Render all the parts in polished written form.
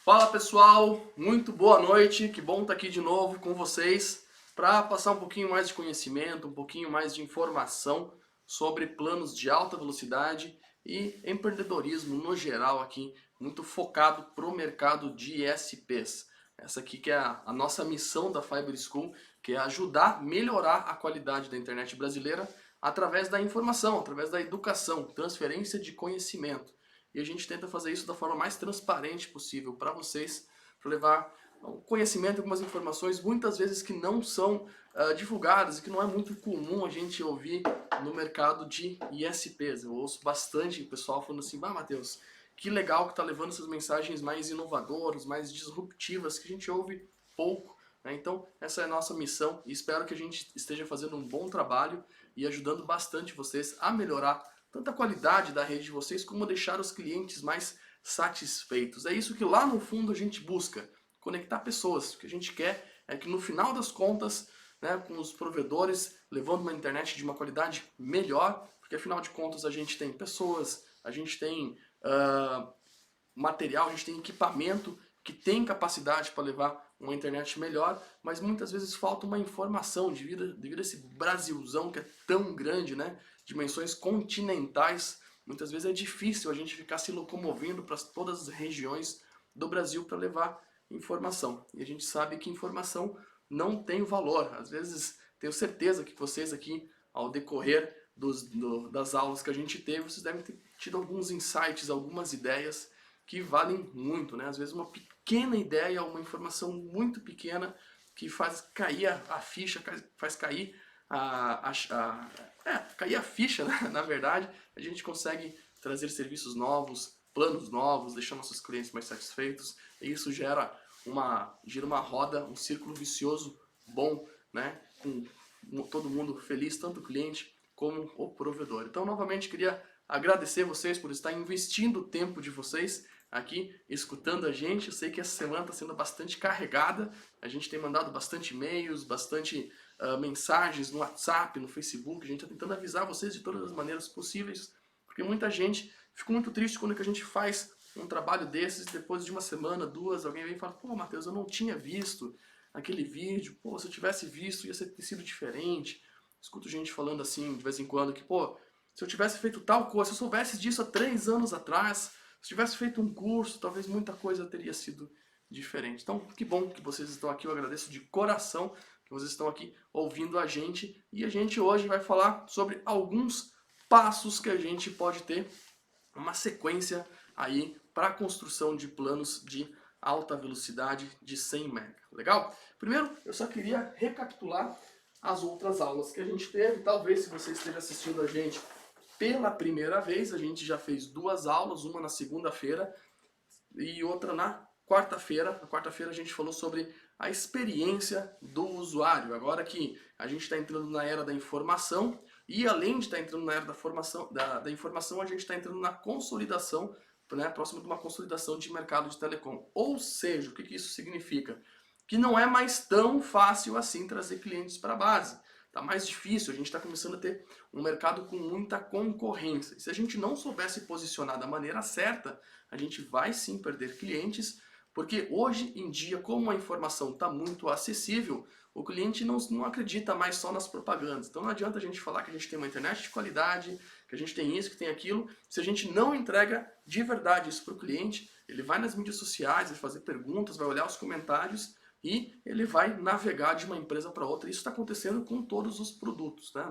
Fala pessoal, muito boa noite, que bom estar aqui de novo com vocês para passar um pouquinho mais de conhecimento, um pouquinho mais de informação sobre planos de alta velocidade e empreendedorismo no geral aqui, muito focado para o mercado de ISPs. Essa aqui que é a nossa missão da Fiber School, que é ajudar a melhorar a qualidade da internet brasileira através da informação, através da educação, transferência de conhecimento. E a gente tenta fazer isso da forma mais transparente possível para vocês, para levar conhecimento, algumas informações, muitas vezes que não são divulgadas e que não é muito comum a gente ouvir no mercado de ISPs. Eu ouço bastante o pessoal falando assim, Matheus, que legal que tá levando essas mensagens mais inovadoras, mais disruptivas, que a gente ouve pouco. Né? Então, essa é a nossa missão e espero que a gente esteja fazendo um bom trabalho e ajudando bastante vocês a melhorar tanto a qualidade da rede de vocês, como deixar os clientes mais satisfeitos. É isso que lá no fundo a gente busca, conectar pessoas. O que a gente quer é que no final das contas, né, com os provedores, levando uma internet de uma qualidade melhor, porque afinal de contas a gente tem pessoas, a gente tem material, a gente tem equipamento que tem capacidade para levar uma internet melhor, mas muitas vezes falta uma informação devido a esse Brasilzão que é tão grande, né? Dimensões continentais. Muitas vezes é difícil a gente ficar se locomovendo para todas as regiões do Brasil para levar informação. E a gente sabe que informação não tem valor. Às vezes, tenho certeza que vocês aqui, ao decorrer das aulas que a gente teve, vocês devem ter tido alguns insights, algumas ideias que valem muito, né? Às vezes uma pequena ideia, uma informação muito pequena que faz cair a ficha, faz cair cair a ficha, né? Na verdade, a gente consegue trazer serviços novos, planos novos, deixar nossos clientes mais satisfeitos, e isso gera uma roda, um círculo vicioso bom, né? Com todo mundo feliz, tanto o cliente como o provedor. Então, novamente, queria agradecer vocês por estar investindo o tempo de vocês aqui, escutando a gente. Eu sei que essa semana está sendo bastante carregada, a gente tem mandado bastante e-mails, bastante mensagens no WhatsApp, no Facebook, a gente está tentando avisar vocês de todas as maneiras possíveis, porque muita gente fica muito triste quando a gente faz um trabalho desses, depois de uma semana, duas, alguém vem e fala, pô Matheus, eu não tinha visto aquele vídeo, pô, se eu tivesse visto ia ter sido diferente. Escuto gente falando assim, de vez em quando, que pô, se eu tivesse feito tal coisa, se eu soubesse disso há 3 anos atrás, se eu tivesse feito um curso, talvez muita coisa teria sido diferente. Então, que bom que vocês estão aqui, eu agradeço de coração que vocês estão aqui ouvindo a gente. E a gente hoje vai falar sobre alguns passos que a gente pode ter, uma sequência aí para a construção de planos de alta velocidade de 100 MB. Legal? Primeiro, eu só queria recapitular as outras aulas que a gente teve. Talvez se você esteja assistindo a gente pela primeira vez, a gente já fez 2 aulas, uma na segunda-feira e outra na quarta-feira. Na quarta-feira a gente falou sobre a experiência do usuário. Agora que a gente está entrando na era da informação e além de estar entrando na era da informação, a gente está entrando na consolidação, né, próximo de uma consolidação de mercado de telecom. Ou seja, o que isso significa? Que não é mais tão fácil assim trazer clientes para a base. Está mais difícil, a gente está começando a ter um mercado com muita concorrência. E se a gente não souber se posicionar da maneira certa, a gente vai sim perder clientes, porque hoje em dia, como a informação está muito acessível, o cliente não acredita mais só nas propagandas. Então não adianta a gente falar que a gente tem uma internet de qualidade, que a gente tem isso, que tem aquilo, se a gente não entrega de verdade isso para o cliente, ele vai nas mídias sociais, vai fazer perguntas, vai olhar os comentários e ele vai navegar de uma empresa para outra. Isso está acontecendo com todos os produtos, né?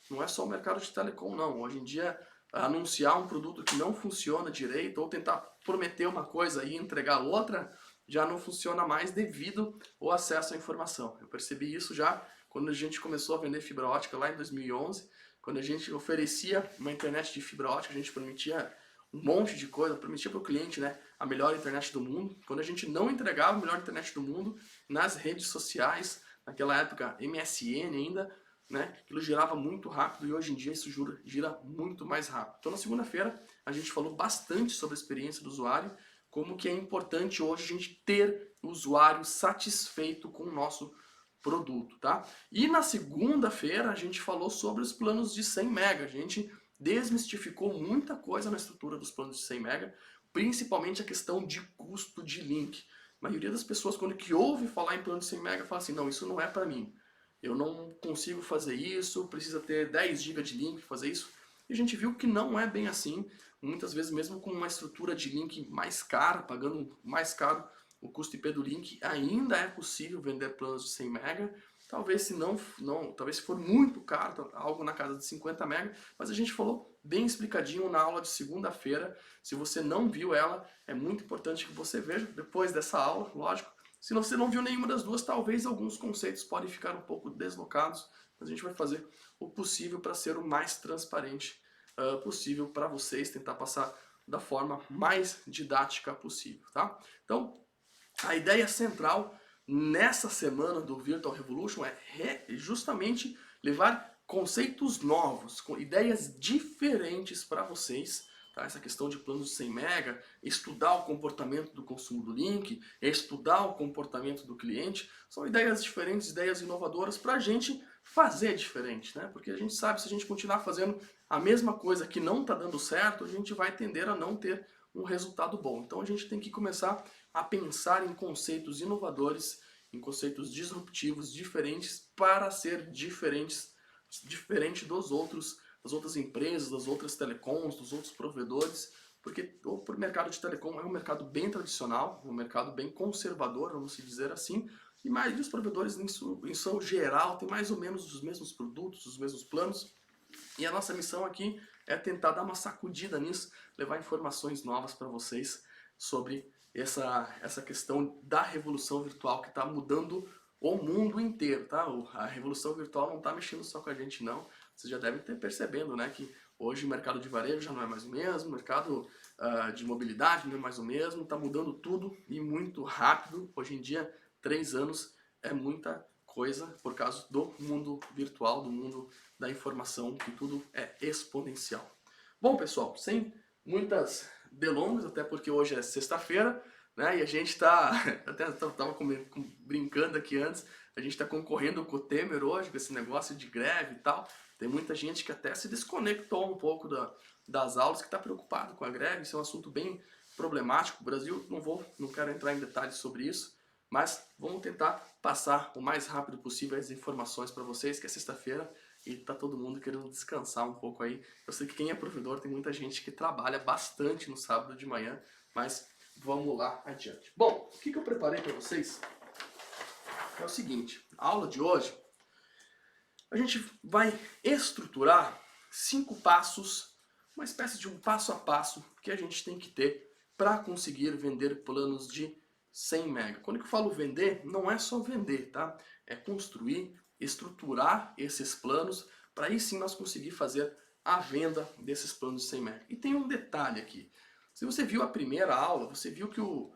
Não é só o mercado de telecom, não. Hoje em dia, anunciar um produto que não funciona direito ou tentar prometer uma coisa e entregar outra já não funciona mais devido ao acesso à informação. Eu percebi isso já quando a gente começou a vender fibra ótica lá em 2011, quando a gente oferecia uma internet de fibra ótica, a gente prometia um monte de coisa, prometia para o cliente, né, a melhor internet do mundo. Quando a gente não entregava a melhor internet do mundo nas redes sociais, naquela época MSN ainda, né, aquilo girava muito rápido e hoje em dia isso gira muito mais rápido. Então na segunda-feira a gente falou bastante sobre a experiência do usuário, como que é importante hoje a gente ter o usuário satisfeito com o nosso produto, tá? E na segunda-feira a gente falou sobre os planos de 100 MB. A gente desmistificou muita coisa na estrutura dos planos de 100 MB, principalmente a questão de custo de link. A maioria das pessoas, quando que ouve falar em plano de 100 MB, fala assim, não, isso não é para mim. Eu não consigo fazer isso, precisa ter 10 GB de link para fazer isso. E a gente viu que não é bem assim. Muitas vezes, mesmo com uma estrutura de link mais cara, pagando mais caro o custo IP do link, ainda é possível vender planos de 100 MB. Talvez se talvez se for muito caro, algo na casa de 50 MB, mas a gente falou bem explicadinho na aula de segunda-feira. Se você não viu ela, é muito importante que você veja depois dessa aula, lógico. Se você não viu nenhuma das duas, talvez alguns conceitos podem ficar um pouco deslocados, mas a gente vai fazer o possível para ser o mais transparente possível para vocês, tentar passar da forma mais didática possível, tá? Então, a ideia central nessa semana do Virtual Revolution é justamente levar conceitos novos, com ideias diferentes para vocês. Tá? Essa questão de planos de 100 MB, estudar o comportamento do consumo do link, estudar o comportamento do cliente, são ideias diferentes, ideias inovadoras para a gente fazer diferente, né? Porque a gente sabe, se a gente continuar fazendo a mesma coisa que não está dando certo, a gente vai tender a não ter um resultado bom. Então a gente tem que começar a pensar em conceitos inovadores, em conceitos disruptivos, diferentes, para ser diferente das outras empresas, das outras telecoms, dos outros provedores, porque o mercado de telecom é um mercado bem tradicional, um mercado bem conservador, vamos dizer assim, e mais os provedores em seu geral têm mais ou menos os mesmos produtos, os mesmos planos, e a nossa missão aqui é tentar dar uma sacudida nisso, levar informações novas para vocês sobre essa questão da revolução virtual que está mudando o mundo inteiro, tá? A revolução virtual não está mexendo só com a gente, não. Vocês já devem ter percebendo, né, que hoje o mercado de varejo já não é mais o mesmo, o mercado de mobilidade não é mais o mesmo, está mudando tudo e muito rápido. Hoje em dia, 3 anos é muita coisa por causa do mundo virtual, do mundo da informação, que tudo é exponencial. Bom, pessoal, sem muitas delongas, até porque hoje é sexta-feira, né, e a gente está, até estava brincando aqui antes, a gente está concorrendo com o Temer hoje, com esse negócio de greve e tal. Tem muita gente que até se desconectou um pouco das aulas, que está preocupado com a greve. Isso é um assunto bem problemático. O Brasil, não quero entrar em detalhes sobre isso, mas vamos tentar passar o mais rápido possível as informações para vocês, que é sexta-feira e tá todo mundo querendo descansar um pouco aí. Eu sei que quem é provedor tem muita gente que trabalha bastante no sábado de manhã, mas vamos lá adiante. Bom, o que eu preparei para vocês é o seguinte: a aula de hoje a gente vai estruturar 5 passos, uma espécie de um passo a passo que a gente tem que ter para conseguir vender planos de 100 MB. Quando eu falo vender, não é só vender, tá? É construir, estruturar esses planos para aí sim nós conseguir fazer a venda desses planos de 100 MB. E tem um detalhe aqui. Se você viu a primeira aula, você viu que o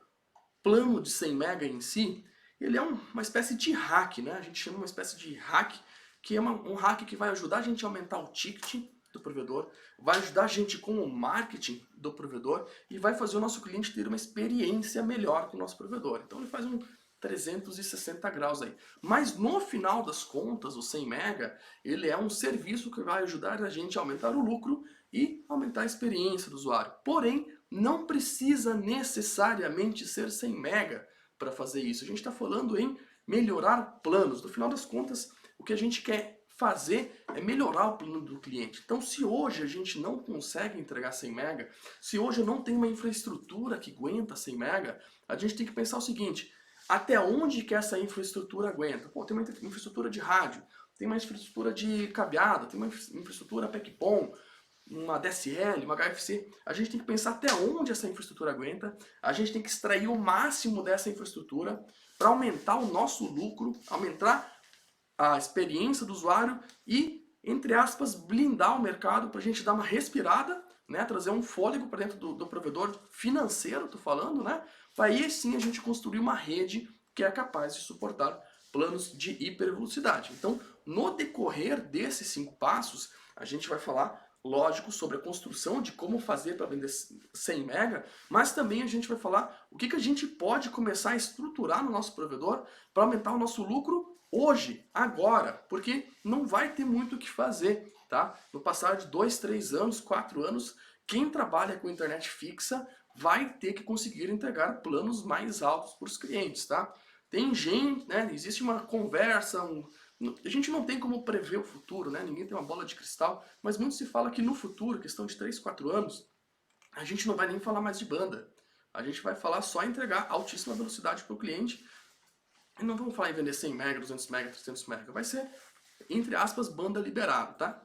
plano de 100 MB em si, ele é uma espécie de hack, né? A gente chama uma espécie de hack, que é um hack que vai ajudar a gente a aumentar o ticket do provedor, vai ajudar a gente com o marketing do provedor e vai fazer o nosso cliente ter uma experiência melhor com o nosso provedor. Então ele faz um 360 graus aí. Mas no final das contas, o 100 MB, ele é um serviço que vai ajudar a gente a aumentar o lucro e aumentar a experiência do usuário. Porém, não precisa necessariamente ser 100 MB para fazer isso. A gente está falando em melhorar planos. No final das contas, o que a gente quer fazer é melhorar o plano do cliente. Então, se hoje a gente não consegue entregar 100 MB, se hoje eu não tenho uma infraestrutura que aguenta 100 MB, a gente tem que pensar o seguinte: até onde que essa infraestrutura aguenta? Pô, tem uma infraestrutura de rádio, tem uma infraestrutura de cabeada, tem uma infraestrutura PEC-PON, uma DSL, uma HFC. A gente tem que pensar até onde essa infraestrutura aguenta, a gente tem que extrair o máximo dessa infraestrutura para aumentar o nosso lucro, aumentar a experiência do usuário e, entre aspas, blindar o mercado para a gente dar uma respirada, né, trazer um fôlego para dentro do provedor financeiro, tô falando, né, para aí sim a gente construir uma rede que é capaz de suportar planos de hipervelocidade. Então, no decorrer desses 5 passos, a gente vai falar, lógico, sobre a construção de como fazer para vender 100 MB, mas também a gente vai falar o que a gente pode começar a estruturar no nosso provedor para aumentar o nosso lucro hoje, agora, porque não vai ter muito o que fazer, tá? No passar de 2, 3 anos, 4 anos, quem trabalha com internet fixa vai ter que conseguir entregar planos mais altos para os clientes, tá? Tem gente, né, existe uma conversa, a gente não tem como prever o futuro, né? Ninguém tem uma bola de cristal, mas muito se fala que no futuro, questão de 3, 4 anos, a gente não vai nem falar mais de banda. A gente vai falar só em entregar altíssima velocidade para o cliente. E não vamos falar em vender 100 MB, 200 MB, 300 MB. Vai ser, entre aspas, banda liberado, tá?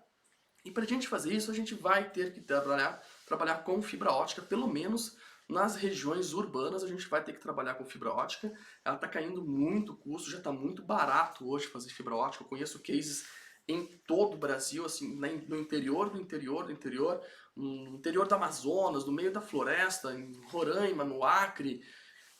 E para a gente fazer isso, a gente vai ter que trabalhar com fibra ótica, pelo menos nas regiões urbanas a gente vai ter que trabalhar com fibra ótica. Ela está caindo muito o custo, já está muito barato hoje fazer fibra ótica. Eu conheço cases em todo o Brasil, assim, no interior do interior do interior, no interior do Amazonas, no meio da floresta, em Roraima, no Acre,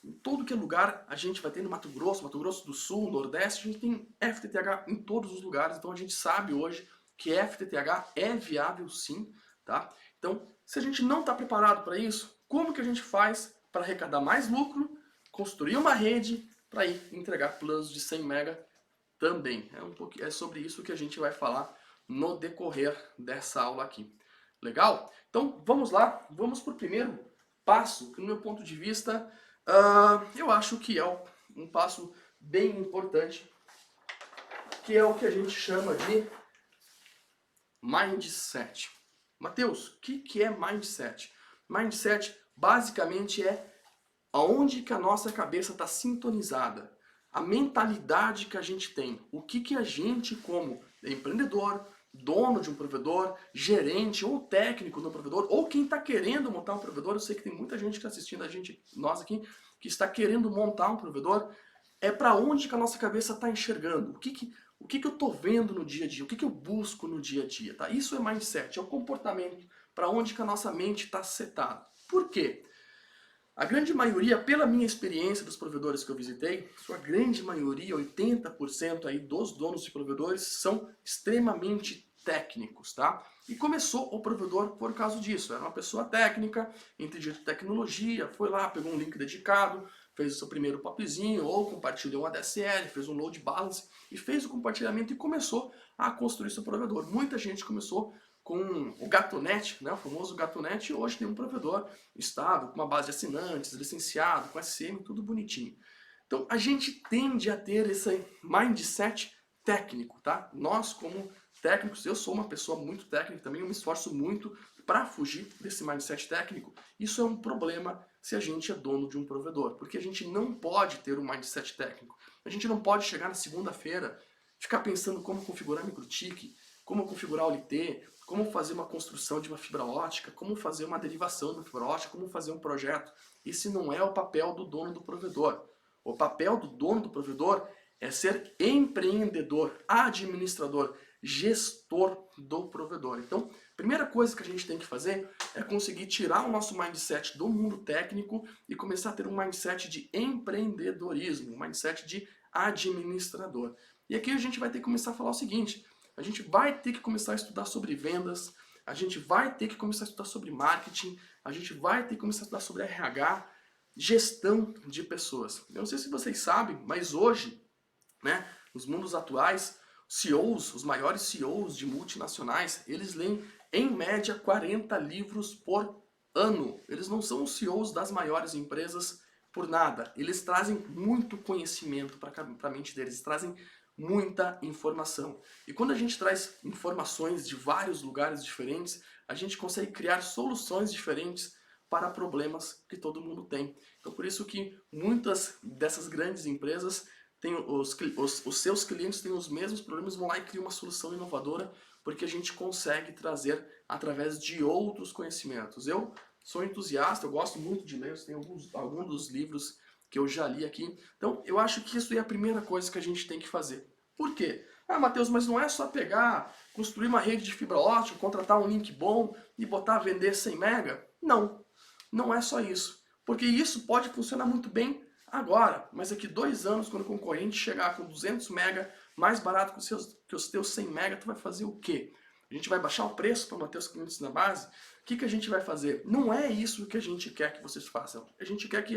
em todo que é lugar a gente vai ter, no Mato Grosso do Sul, Nordeste, a gente tem FTTH em todos os lugares, então a gente sabe hoje que FTTH é viável sim, tá? Então, se a gente não está preparado para isso, como que a gente faz para arrecadar mais lucro, construir uma rede para ir entregar planos de 100 MB também? É sobre isso que a gente vai falar no decorrer dessa aula aqui. Legal? Então, vamos lá, vamos para o primeiro passo, que no meu ponto de vista, eu acho que é um passo bem importante, que é o que a gente chama de mindset. Mateus, o que é mindset? Mindset basicamente é aonde que a nossa cabeça está sintonizada, a mentalidade que a gente tem, o que a gente como empreendedor, dono de um provedor, gerente ou técnico do provedor, ou quem está querendo montar um provedor, eu sei que tem muita gente que está assistindo a gente, nós aqui, que está querendo montar um provedor, é para onde que a nossa cabeça está enxergando, o que eu estou vendo no dia a dia, o que eu busco no dia a dia, tá? Isso é mindset, é o comportamento, para onde que a nossa mente está setada. Por quê? A grande maioria, pela minha experiência dos provedores que eu visitei, sua grande maioria, 80% aí dos donos de provedores são extremamente técnicos, tá? E começou o provedor por causa disso. Era uma pessoa técnica, entendia de tecnologia, foi lá, pegou um link dedicado, fez o seu primeiro popzinho, ou compartilhou um ADSL, fez um load balance e fez o compartilhamento e começou a construir seu provedor. Muita gente começou com o GatoNet, né, o famoso GatoNet, e hoje tem um provedor estável, com uma base de assinantes, licenciado, com SM, tudo bonitinho. Então a gente tende a ter esse mindset técnico, tá? Nós como técnicos, eu sou uma pessoa muito técnica também, eu me esforço muito para fugir desse mindset técnico. Isso é um problema se a gente é dono de um provedor, porque a gente não pode ter um mindset técnico. A gente não pode chegar na segunda-feira, ficar pensando como configurar microtik, como configurar o LT, como fazer uma construção de uma fibra ótica, como fazer uma derivação de uma fibra ótica, como fazer um projeto. Esse não é o papel do dono do provedor. O papel do dono do provedor é ser empreendedor, administrador, gestor do provedor. Então, a primeira coisa que a gente tem que fazer é conseguir tirar o nosso mindset do mundo técnico e começar a ter um mindset de empreendedorismo, um mindset de administrador. E aqui a gente vai ter que começar a falar o seguinte: a gente vai ter que começar a estudar sobre vendas, a gente vai ter que começar a estudar sobre marketing, a gente vai ter que começar a estudar sobre RH, gestão de pessoas. Eu não sei se vocês sabem, mas hoje, né, nos mundos atuais, CEOs, os maiores CEOs de multinacionais, eles leem em média 40 livros por ano. Eles não são os CEOs das maiores empresas por nada. Eles trazem muito conhecimento para a mente deles, eles trazem muita informação. E quando a gente traz informações de vários lugares diferentes, a gente consegue criar soluções diferentes para problemas que todo mundo tem. Então por isso que muitas dessas grandes empresas têm os seus clientes têm os mesmos problemas, vão lá e criam uma solução inovadora, porque a gente consegue trazer através de outros conhecimentos. Eu sou entusiasta, eu gosto muito de ler, tenho alguns dos livros que eu já li aqui. Então, eu acho que isso é a primeira coisa que a gente tem que fazer. Por quê? Ah, Matheus, mas não é só pegar, construir uma rede de fibra ótica, contratar um link bom e botar a vender 100 mega? Não, não é só isso. Porque isso pode funcionar muito bem agora, mas daqui 2 anos, quando o concorrente chegar com 200 mega, mais barato que os teus 100 mega, tu vai fazer o quê? A gente vai baixar o preço para manter os clientes na base? O que a gente vai fazer? Não é isso que a gente quer que vocês façam. A gente quer que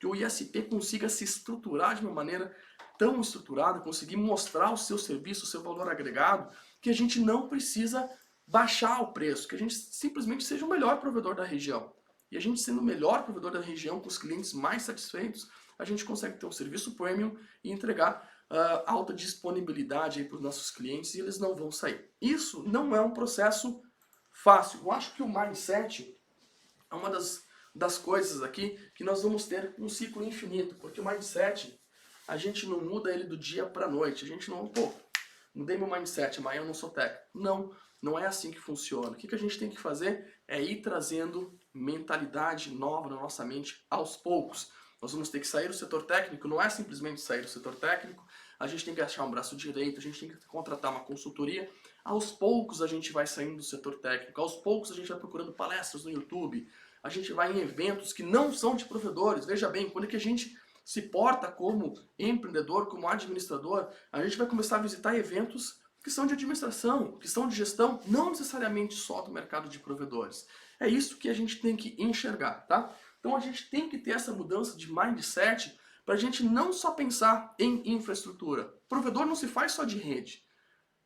o ISP consiga se estruturar de uma maneira tão estruturada, conseguir mostrar o seu serviço, o seu valor agregado, que a gente não precisa baixar o preço, que a gente simplesmente seja o melhor provedor da região. E a gente sendo o melhor provedor da região, com os clientes mais satisfeitos, a gente consegue ter um serviço premium e entregar alta disponibilidade para os nossos clientes e eles não vão sair. Isso não é um processo fácil. Eu acho que o mindset é uma das coisas aqui que nós vamos ter um ciclo infinito, porque o mindset, a gente não muda ele do dia para a noite. A gente não, mudei meu mindset, amanhã eu não sou técnico. Não é assim que funciona. O que a gente tem que fazer é ir trazendo mentalidade nova na nossa mente aos poucos. Nós vamos ter que sair do setor técnico, não é simplesmente sair do setor técnico, a gente tem que achar um braço direito, a gente tem que contratar uma consultoria. Aos poucos a gente vai saindo do setor técnico, aos poucos a gente vai procurando palestras no YouTube, a gente vai em eventos que não são de provedores. Veja bem, quando é que a gente se porta como empreendedor, como administrador, a gente vai começar a visitar eventos que são de administração, que são de gestão, não necessariamente só do mercado de provedores. É isso que a gente tem que enxergar, tá? Então a gente tem que ter essa mudança de mindset para a gente não só pensar em infraestrutura. Provedor não se faz só de rede.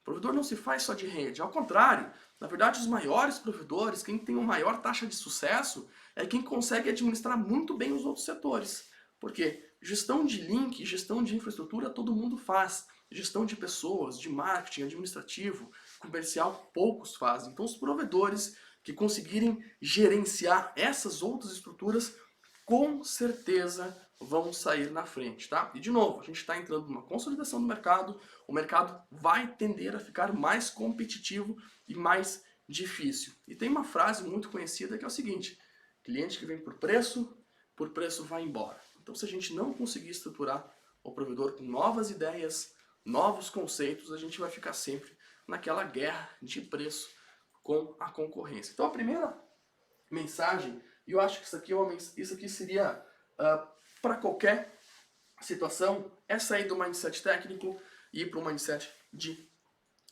Provedor não se faz só de rede. Ao contrário, na verdade os maiores provedores, quem tem uma maior taxa de sucesso, é quem consegue administrar muito bem os outros setores. Porque gestão de link, gestão de infraestrutura todo mundo faz. Gestão de pessoas, de marketing, administrativo, comercial, poucos fazem. Então os provedores que conseguirem gerenciar essas outras estruturas, com certeza vão sair na frente, tá? E de novo, a gente está entrando numa consolidação do mercado, o mercado vai tender a ficar mais competitivo e mais difícil. E tem uma frase muito conhecida que é o seguinte: cliente que vem por preço vai embora. Então se a gente não conseguir estruturar o provedor com novas ideias, novos conceitos, a gente vai ficar sempre naquela guerra de preço com a concorrência. Então a primeira mensagem, e eu acho que isso aqui seria para qualquer situação, é sair do mindset técnico e ir para um mindset de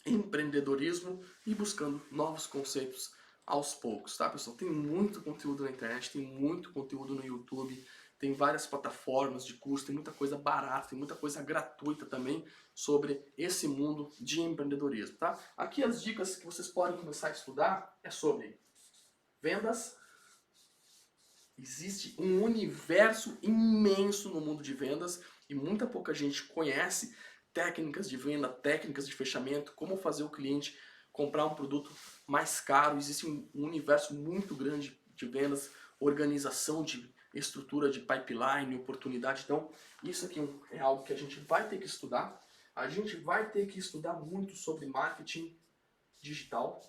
empreendedorismo e buscando novos conceitos aos poucos, tá, pessoal? Tem muito conteúdo na internet, tem muito conteúdo no YouTube, tem várias plataformas de curso, tem muita coisa barata, tem muita coisa gratuita também sobre esse mundo de empreendedorismo, tá? Aqui as dicas que vocês podem começar a estudar é sobre vendas. Existe um universo imenso no mundo de vendas e muita pouca gente conhece técnicas de venda, técnicas de fechamento, como fazer o cliente comprar um produto mais caro. Existe um universo muito grande de vendas, organização de estrutura de pipeline, oportunidade. Então, isso aqui é algo que a gente vai ter que estudar. A gente vai ter que estudar muito sobre marketing digital.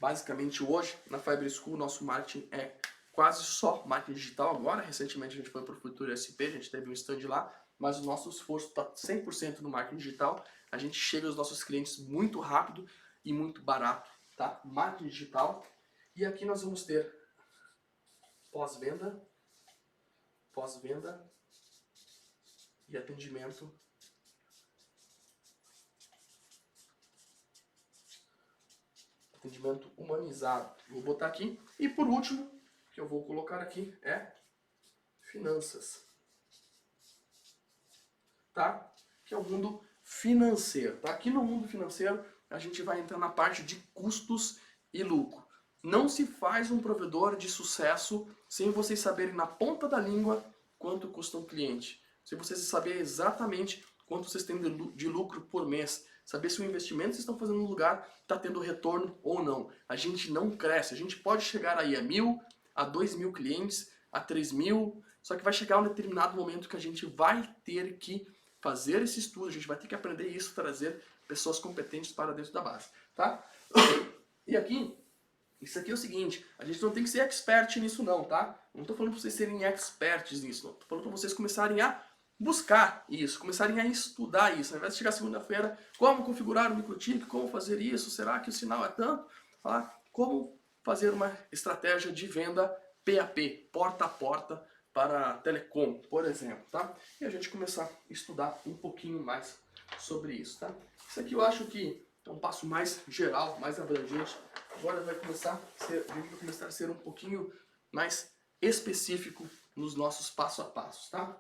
Basicamente hoje, na Fiber School, nosso marketing é quase só marketing digital agora. Recentemente a gente foi para o Futuro SP, a gente teve um stand lá, mas o nosso esforço está 100% no marketing digital. A gente chega aos nossos clientes muito rápido e muito barato, tá? Marketing digital. E aqui nós vamos ter pós-venda e atendimento humanizado. Vou botar aqui. E por último, que eu vou colocar aqui, é finanças. Tá? Que é o mundo financeiro. Tá? Aqui no mundo financeiro, a gente vai entrar na parte de custos e lucro. Não se faz um provedor de sucesso sem vocês saberem na ponta da língua quanto custa um cliente. Se vocês saberem exatamente quanto vocês têm de lucro por mês. Saber se o investimento que vocês estão fazendo no lugar está tendo retorno ou não. A gente não cresce. A gente pode chegar aí a 1.000, a 2.000 clientes, a 3.000. Só que vai chegar um determinado momento que a gente vai ter que fazer esse estudo. A gente vai ter que aprender isso, trazer pessoas competentes para dentro da base. Tá? E aqui, isso aqui é o seguinte. A gente não tem que ser expert nisso não, tá? Não estou falando para vocês serem experts nisso. Não. Estou falando para vocês começarem a buscar isso, começarem a estudar isso. Ao invés de chegar segunda-feira, como configurar o MikroTik, como fazer isso, será que o sinal é tanto? Como fazer uma estratégia de venda PAP, porta a porta para telecom, por exemplo, tá? E a gente começar a estudar um pouquinho mais sobre isso, tá? Isso aqui eu acho que é um passo mais geral, mais abrangente. Agora a gente vai começar a ser um pouquinho mais específico nos nossos passo a passo, tá?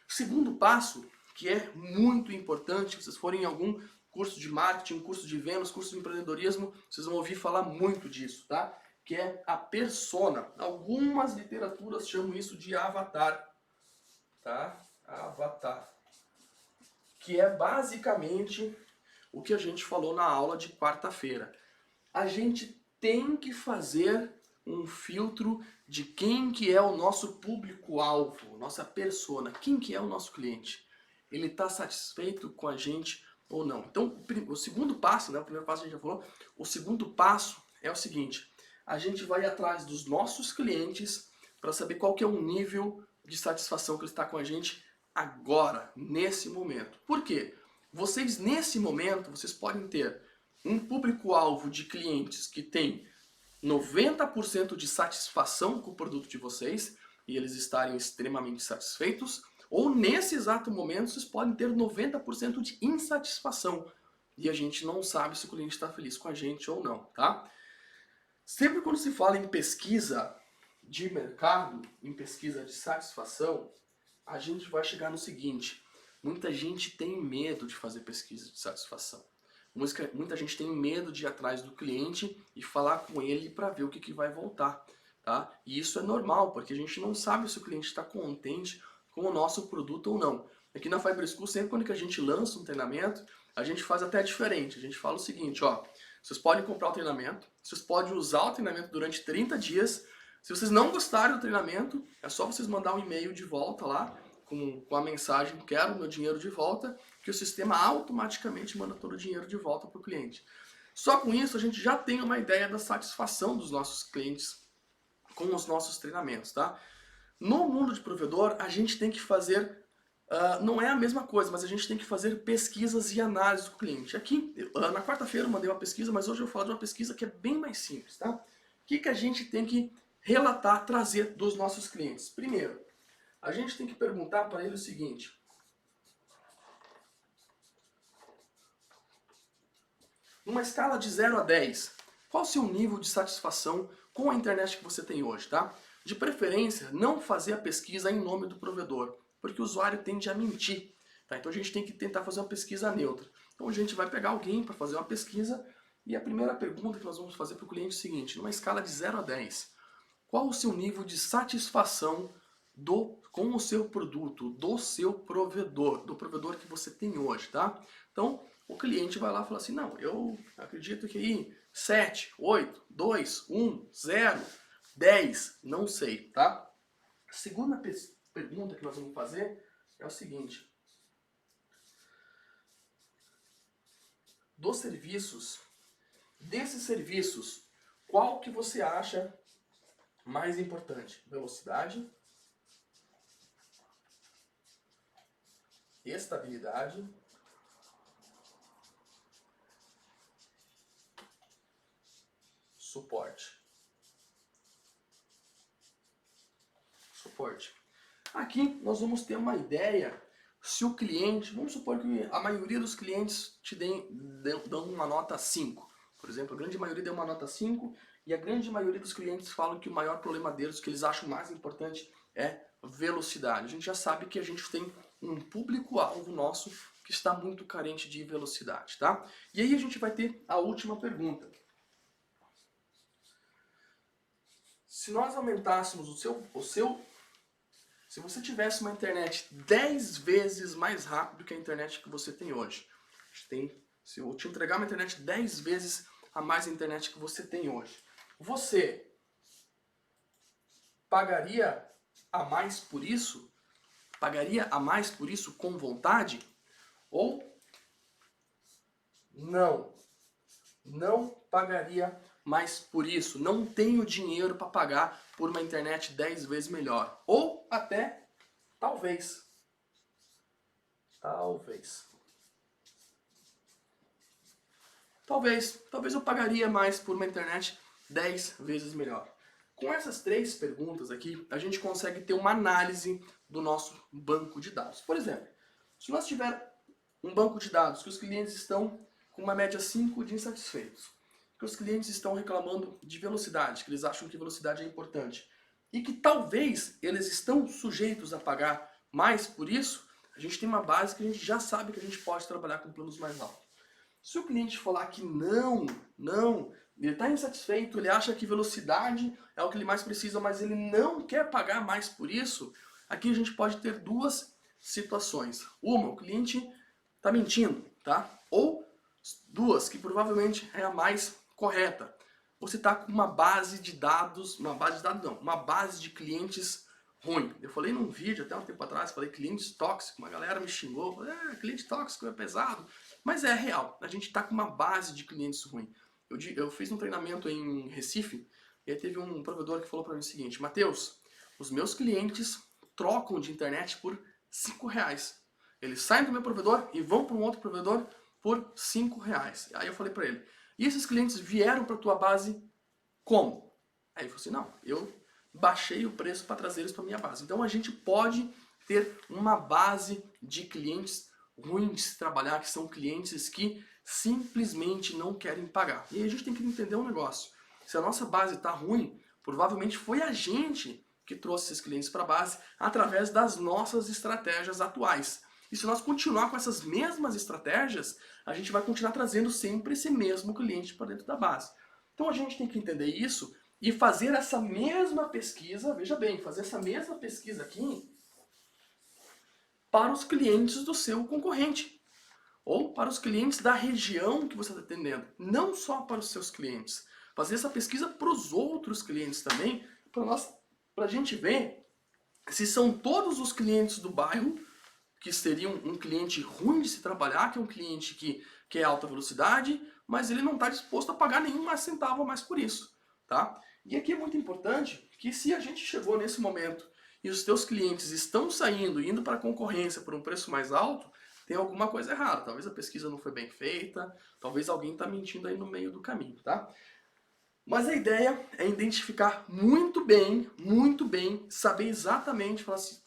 O segundo passo, que é muito importante, se vocês forem em algum curso de marketing, curso de vendas, curso de empreendedorismo, vocês vão ouvir falar muito disso, tá? que é a persona. Algumas literaturas chamam isso de avatar, tá? Avatar, que é basicamente o que a gente falou na aula de quarta-feira. A gente tem que fazer um filtro de quem que é o nosso público-alvo, nossa persona, quem que é o nosso cliente. Ele está satisfeito com a gente ou não? Então, o segundo passo, né, o primeiro passo a gente já falou, o segundo passo é o seguinte: a gente vai atrás dos nossos clientes para saber qual que é o nível de satisfação que ele está com a gente agora, nesse momento. Por quê? Vocês, nesse momento, vocês podem ter um público-alvo de clientes que tem 90% de satisfação com o produto de vocês e eles estarem extremamente satisfeitos, ou nesse exato momento vocês podem ter 90% de insatisfação e a gente não sabe se o cliente está feliz com a gente ou não, tá? Sempre quando se fala em pesquisa de mercado, em pesquisa de satisfação, a gente vai chegar no seguinte: muita gente tem medo de fazer pesquisa de satisfação. Muita gente tem medo de ir atrás do cliente e falar com ele para ver o que vai voltar, tá? E isso é normal, porque a gente não sabe se o cliente está contente com o nosso produto ou não. Aqui na Fiber School, sempre quando que a gente lança um treinamento, a gente faz até diferente. A gente fala o seguinte, ó, vocês podem comprar o treinamento, vocês podem usar o treinamento durante 30 dias. Se vocês não gostarem do treinamento, é só vocês mandar um e-mail de volta lá, com a mensagem, quero meu dinheiro de volta, que o sistema automaticamente manda todo o dinheiro de volta para o cliente. Só com isso a gente já tem uma ideia da satisfação dos nossos clientes com os nossos treinamentos, tá? No mundo de provedor, a gente tem que fazer, não é a mesma coisa, mas a gente tem que fazer pesquisas e análise do cliente. Aqui, na quarta-feira eu mandei uma pesquisa, mas hoje eu vou falar de uma pesquisa que é bem mais simples, tá? O que a gente tem que relatar, trazer dos nossos clientes? Primeiro, a gente tem que perguntar para ele o seguinte: numa escala de 0 a 10, qual o seu nível de satisfação com a internet que você tem hoje, tá? De preferência, não fazer a pesquisa em nome do provedor, porque o usuário tende a mentir, tá? Então a gente tem que tentar fazer uma pesquisa neutra. Então a gente vai pegar alguém para fazer uma pesquisa e a primeira pergunta que nós vamos fazer para o cliente é o seguinte: numa escala de 0 a 10, qual o seu nível de satisfação com o seu produto, do seu provedor, do provedor que você tem hoje, tá? Então, o cliente vai lá e fala assim: não, eu acredito que aí 7, 8, 2, 1, 0, 10, não sei, tá? A segunda pergunta que nós vamos fazer é o seguinte: desses serviços, qual que você acha mais importante? Velocidade, estabilidade, suporte. Aqui nós vamos ter uma ideia se o cliente, vamos supor que a maioria dos clientes te dão uma nota 5. Por exemplo, a grande maioria deu uma nota 5 e a grande maioria dos clientes falam que o maior problema deles, que eles acham mais importante, é velocidade. A gente já sabe que a gente tem um público-alvo nosso que está muito carente de velocidade, tá? E aí a gente vai ter a última pergunta. Se nós aumentássemos se você tivesse uma internet 10 vezes mais rápido que a internet que você tem hoje, se eu te entregar uma internet 10 vezes a mais a internet que você tem hoje, você pagaria a mais por isso? Pagaria a mais por isso com vontade? Ou não pagaria mais por isso? Não tenho dinheiro para pagar por uma internet 10 vezes melhor. Ou até, talvez eu pagaria mais por uma internet 10 vezes melhor. Com essas três perguntas aqui, a gente consegue ter uma análise do nosso banco de dados. Por exemplo, se nós tivermos um banco de dados que os clientes estão com uma média 5 de insatisfeitos, que os clientes estão reclamando de velocidade, que eles acham que velocidade é importante, e que talvez eles estão sujeitos a pagar mais por isso, a gente tem uma base que a gente já sabe que a gente pode trabalhar com planos mais altos. Se o cliente falar que não, ele está insatisfeito, ele acha que velocidade é o que ele mais precisa, mas ele não quer pagar mais por isso, aqui a gente pode ter duas situações. Uma, o cliente está mentindo, tá? Ou duas, que provavelmente é a mais correta. Você está com uma base de dados, uma base de clientes ruim. Eu falei num vídeo até um tempo atrás, falei clientes tóxicos, uma galera me xingou, falei, cliente tóxico é pesado, mas é real, a gente está com uma base de clientes ruim. Eu fiz um treinamento em Recife, e aí teve um provedor que falou para mim o seguinte, Matheus, os meus clientes trocam de internet por R$5. Eles saem do meu provedor e vão para um outro provedor por R$5. Aí eu falei para ele, e esses clientes vieram para a tua base como? Aí ele falou assim, não, eu baixei o preço para trazer eles para minha base. Então a gente pode ter uma base de clientes ruins de se trabalhar, que são clientes que simplesmente não querem pagar. E aí a gente tem que entender um negócio. Se a nossa base está ruim, provavelmente foi a gente que trouxe esses clientes para a base através das nossas estratégias atuais. E se nós continuar com essas mesmas estratégias, a gente vai continuar trazendo sempre esse mesmo cliente para dentro da base. Então a gente tem que entender isso e fazer essa mesma pesquisa, veja bem, fazer essa mesma pesquisa aqui para os clientes do seu concorrente. Ou para os clientes da região que você está atendendo. Não só para os seus clientes. Fazer essa pesquisa para os outros clientes também, para a gente ver se são todos os clientes do bairro que seriam um cliente ruim de se trabalhar, que é um cliente que quer alta velocidade, mas ele não está disposto a pagar nenhum mais centavo a mais por isso. Tá? E aqui é muito importante que se a gente chegou nesse momento e os teus clientes estão saindo, indo para a concorrência por um preço mais alto, tem alguma coisa errada. Talvez a pesquisa não foi bem feita, talvez alguém está mentindo aí no meio do caminho, tá? Mas a ideia é identificar muito bem, saber exatamente, falar assim,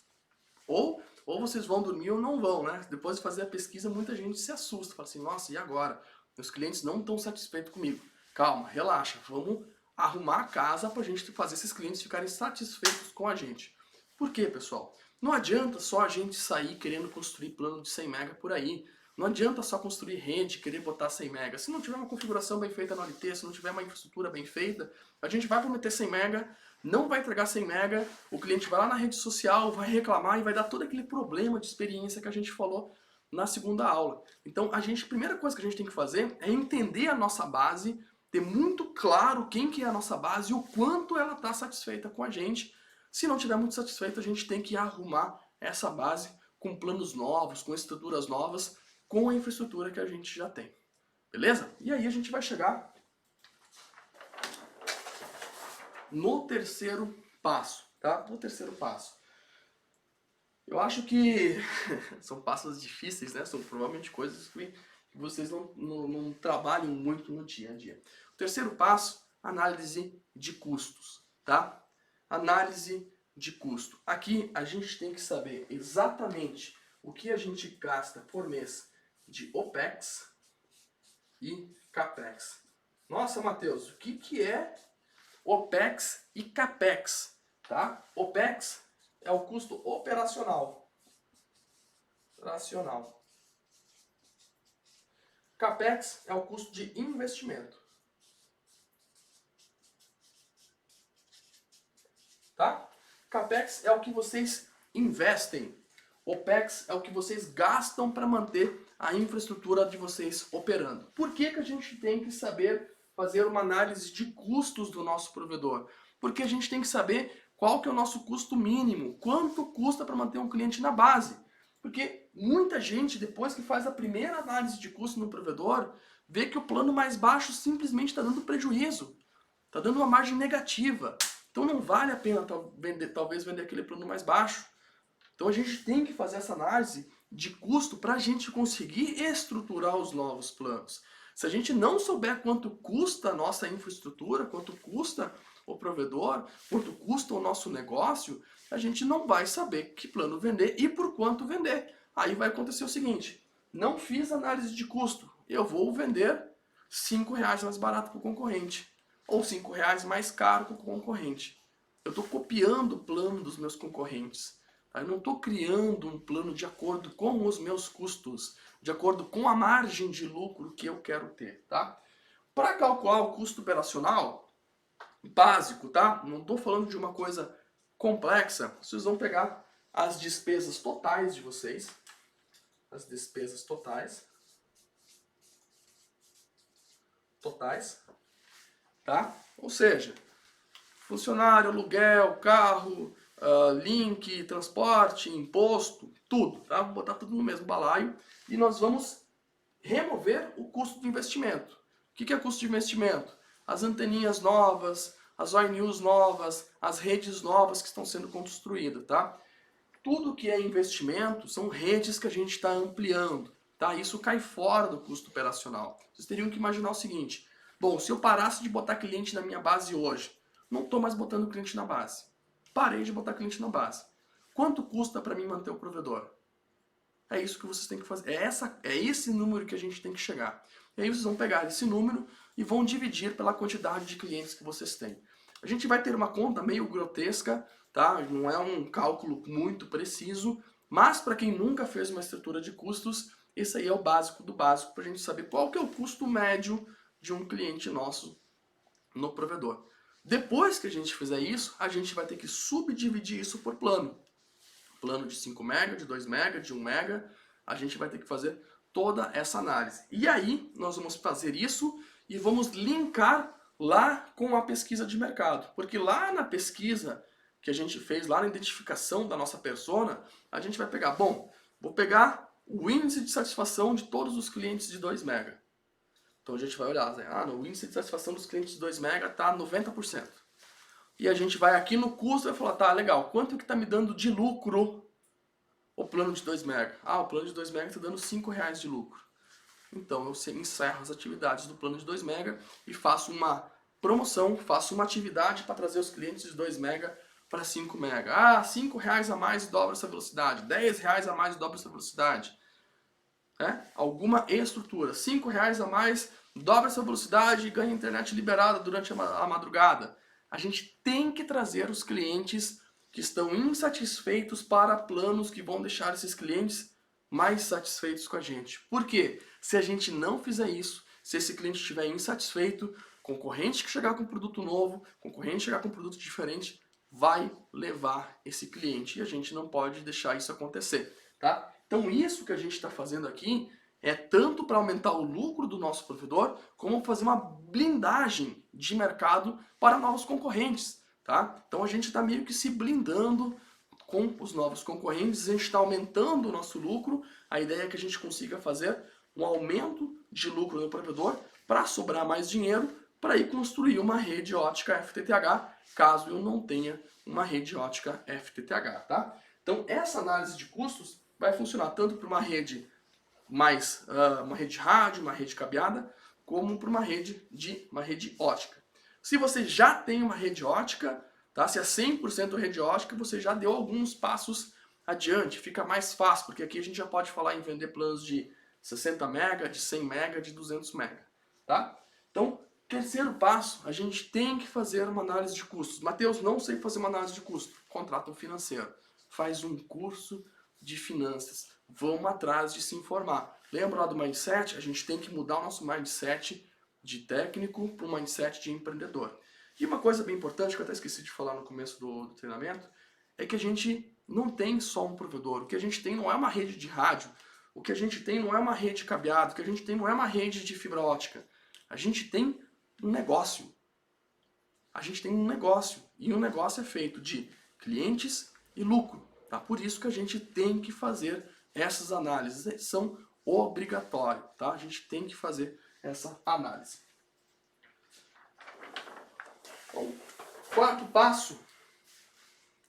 ou vocês vão dormir ou não vão, né? Depois de fazer a pesquisa, muita gente se assusta, fala assim, nossa, e agora? Meus clientes não estão satisfeitos comigo. Calma, relaxa, vamos arrumar a casa para a gente fazer esses clientes ficarem satisfeitos com a gente. Por quê, pessoal? Não adianta só a gente sair querendo construir plano de 100 mega por aí. Não adianta só construir rede, querer botar 100 mega. Se não tiver uma configuração bem feita na OLT, se não tiver uma infraestrutura bem feita, a gente vai prometer 100 mega, não vai entregar 100 mega, o cliente vai lá na rede social, vai reclamar e vai dar todo aquele problema de experiência que a gente falou na segunda aula. Então, a primeira coisa que a gente tem que fazer é entender a nossa base, ter muito claro quem que é a nossa base e o quanto ela está satisfeita com a gente. Se não estiver muito satisfeito, a gente tem que arrumar essa base com planos novos, com estruturas novas, com a infraestrutura que a gente já tem. Beleza? E aí a gente vai chegar no terceiro passo, tá? No terceiro passo. Eu acho que são passos difíceis, né? São provavelmente coisas que vocês não trabalham muito no dia a dia. O terceiro passo, análise de custos, tá? Análise de custo. Aqui a gente tem que saber exatamente o que a gente gasta por mês de OPEX e CAPEX. Nossa, Matheus, o que é OPEX e CAPEX? Tá? OPEX é o custo operacional. CAPEX é o custo de investimento. Tá? CAPEX é o que vocês investem. OPEX é o que vocês gastam para manter a infraestrutura de vocês operando. Por que a gente tem que saber fazer uma análise de custos do nosso provedor? Porque a gente tem que saber qual que é o nosso custo mínimo, quanto custa para manter um cliente na base. Porque muita gente, depois que faz a primeira análise de custo no provedor, vê que o plano mais baixo simplesmente está dando prejuízo, está dando uma margem negativa. Então não vale a pena talvez vender aquele plano mais baixo. Então a gente tem que fazer essa análise de custo para a gente conseguir estruturar os novos planos. Se a gente não souber quanto custa a nossa infraestrutura, quanto custa o provedor, quanto custa o nosso negócio, a gente não vai saber que plano vender e por quanto vender. Aí vai acontecer o seguinte, não fiz análise de custo, eu vou vender R$5 mais barato que o concorrente, ou R$5 mais caro que o concorrente. Eu estou copiando o plano dos meus concorrentes. Eu não estou criando um plano de acordo com os meus custos. de acordo com a margem de lucro que eu quero ter, tá? Para calcular o custo operacional básico, tá? Não estou falando de uma coisa complexa. Vocês vão pegar as despesas totais de vocês, as despesas totais, tá? Ou seja, funcionário, aluguel, carro, link, transporte, imposto, tudo, tá? Vou botar tudo no mesmo balaio e nós vamos remover o custo de investimento. O que é custo de investimento? As anteninhas novas, as ONUs novas, as redes novas que estão sendo construídas, tá? Tudo que é investimento são redes que a gente está ampliando, tá? Isso cai fora do custo operacional. Vocês teriam que imaginar o seguinte: bom, se eu parasse de botar cliente na minha base hoje, não estou mais botando cliente na base. Parei de botar cliente na base. Quanto custa para mim manter o provedor? É isso que vocês têm que fazer. É esse número que a gente tem que chegar. E aí vocês vão pegar esse número e vão dividir pela quantidade de clientes que vocês têm. A gente vai ter uma conta meio grotesca, tá? Não é um cálculo muito preciso, mas para quem nunca fez uma estrutura de custos, esse aí é o básico do básico para a gente saber qual que é o custo médio de um cliente nosso no provedor. Depois que a gente fizer isso, a gente vai ter que subdividir isso por plano. Plano de 5 MB, de 2 MB, de 1 MB, a gente vai ter que fazer toda essa análise. E aí, nós vamos fazer isso e vamos linkar lá com a pesquisa de mercado. Porque lá na pesquisa que a gente fez, lá na identificação da nossa persona, a gente vai pegar, bom, vou pegar o índice de satisfação de todos os clientes de 2 MB. Então a gente vai olhar, o índice de satisfação dos clientes de 2 MB está 90%. E a gente vai aqui no custo e vai falar, tá, legal, quanto que está me dando de lucro o plano de 2 MB? Ah, o plano de 2 MB está dando R$5 de lucro. Então eu encerro as atividades do plano de 2 MB e faço uma promoção, faço uma atividade para trazer os clientes de 2 MB para 5 MB. Ah, R$5 a mais e dobra essa velocidade, R$10 a mais e dobra essa velocidade. Alguma estrutura, R$5 a mais, dobra essa velocidade e ganha internet liberada durante a madrugada. A gente tem que trazer os clientes que estão insatisfeitos para planos que vão deixar esses clientes mais satisfeitos com a gente. Por quê? Se a gente não fizer isso, se esse cliente estiver insatisfeito, concorrente que chegar com produto novo, concorrente chegar com produto diferente, vai levar esse cliente e a gente não pode deixar isso acontecer, tá? Então isso que a gente está fazendo aqui é tanto para aumentar o lucro do nosso provedor, como fazer uma blindagem de mercado para novos concorrentes, tá? Então a gente está meio que se blindando com os novos concorrentes, a gente está aumentando o nosso lucro, a ideia é que a gente consiga fazer um aumento de lucro no provedor para sobrar mais dinheiro para ir construir uma rede ótica FTTH, caso eu não tenha uma rede ótica FTTH, tá? Então essa análise de custos vai funcionar tanto para uma rede uma rede rádio, uma rede cabeada, como para uma rede ótica. Se você já tem uma rede ótica, tá? Se é 100% rede ótica, você já deu alguns passos adiante, fica mais fácil, porque aqui a gente já pode falar em vender planos de 60 MB, de 100 MB, de 200 MB, tá? Então, terceiro passo, a gente tem que fazer uma análise de custos. Matheus, não sei fazer uma análise de custo. Contrata um financeiro. Faz um curso de finanças. Vamos atrás de se informar. Lembra lá do mindset? A gente tem que mudar o nosso mindset de técnico para um mindset de empreendedor. E uma coisa bem importante, que eu até esqueci de falar no começo do treinamento, é que a gente não tem só um provedor. O que a gente tem não é uma rede de rádio. O que a gente tem não é uma rede cabeada. O que a gente tem não é uma rede de fibra ótica. A gente tem um negócio. A gente tem um negócio. E o negócio é feito de clientes e lucro. Tá? Por isso que a gente tem que fazer essas análises. São obrigatórias. Tá? A gente tem que fazer essa análise. Bom, quarto passo,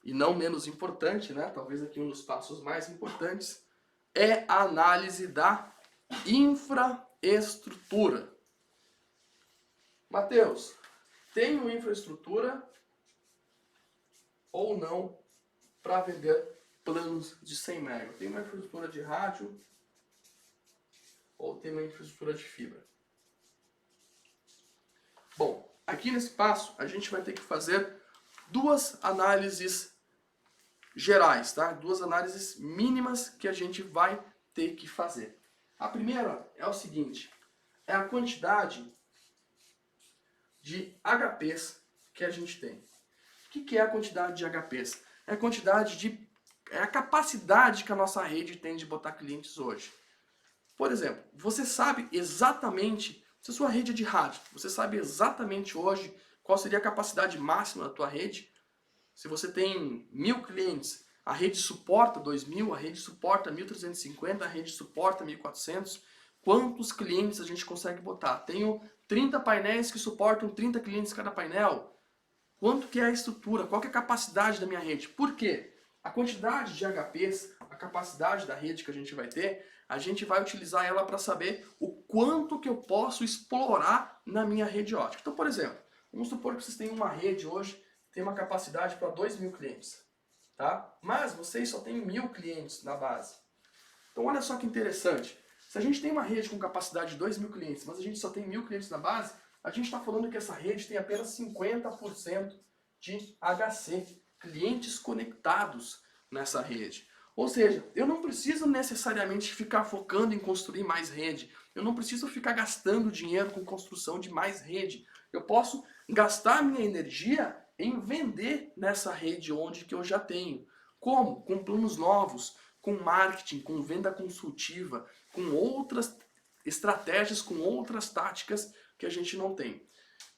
e não menos importante, né? Talvez aqui um dos passos mais importantes, é a análise da infraestrutura. Matheus, tenho infraestrutura ou não para vender planos de 100 MB? Tenho uma infraestrutura de rádio ou tenho uma infraestrutura de fibra? Bom, aqui nesse passo a gente vai ter que fazer duas análises gerais, tá? Duas análises mínimas que a gente vai ter que fazer. A primeira é o seguinte, é a quantidade de HPs que a gente tem. O que é a quantidade de HPs? É a capacidade que a nossa rede tem de botar clientes hoje. Por exemplo, você sabe exatamente, se a sua rede é de rádio, você sabe exatamente hoje qual seria a capacidade máxima da tua rede? Se você tem 1.000 clientes, a rede suporta 2.000, a rede suporta 1.350, a rede suporta 1.400. Quantos clientes a gente consegue botar? Tenho 30 painéis que suportam 30 clientes cada painel. Quanto que é a estrutura? Qual que é a capacidade da minha rede? Por quê? A quantidade de HPs, a capacidade da rede que a gente vai ter, a gente vai utilizar ela para saber o quanto que eu posso explorar na minha rede ótica. Então, por exemplo, vamos supor que vocês têm uma rede hoje que tem uma capacidade para 2.000 clientes, tá? Mas vocês só têm 1.000 clientes na base. Então, olha só que interessante. Se a gente tem uma rede com capacidade de 2.000 clientes, mas a gente só tem 1.000 clientes na base, a gente está falando que essa rede tem apenas 50% de HC, clientes conectados nessa rede. Ou seja, eu não preciso necessariamente ficar focando em construir mais rede. Eu não preciso ficar gastando dinheiro com construção de mais rede. Eu posso gastar minha energia em vender nessa rede onde que eu já tenho. Como? Com planos novos, com marketing, com venda consultiva, com outras estratégias, com outras táticas que a gente não tem.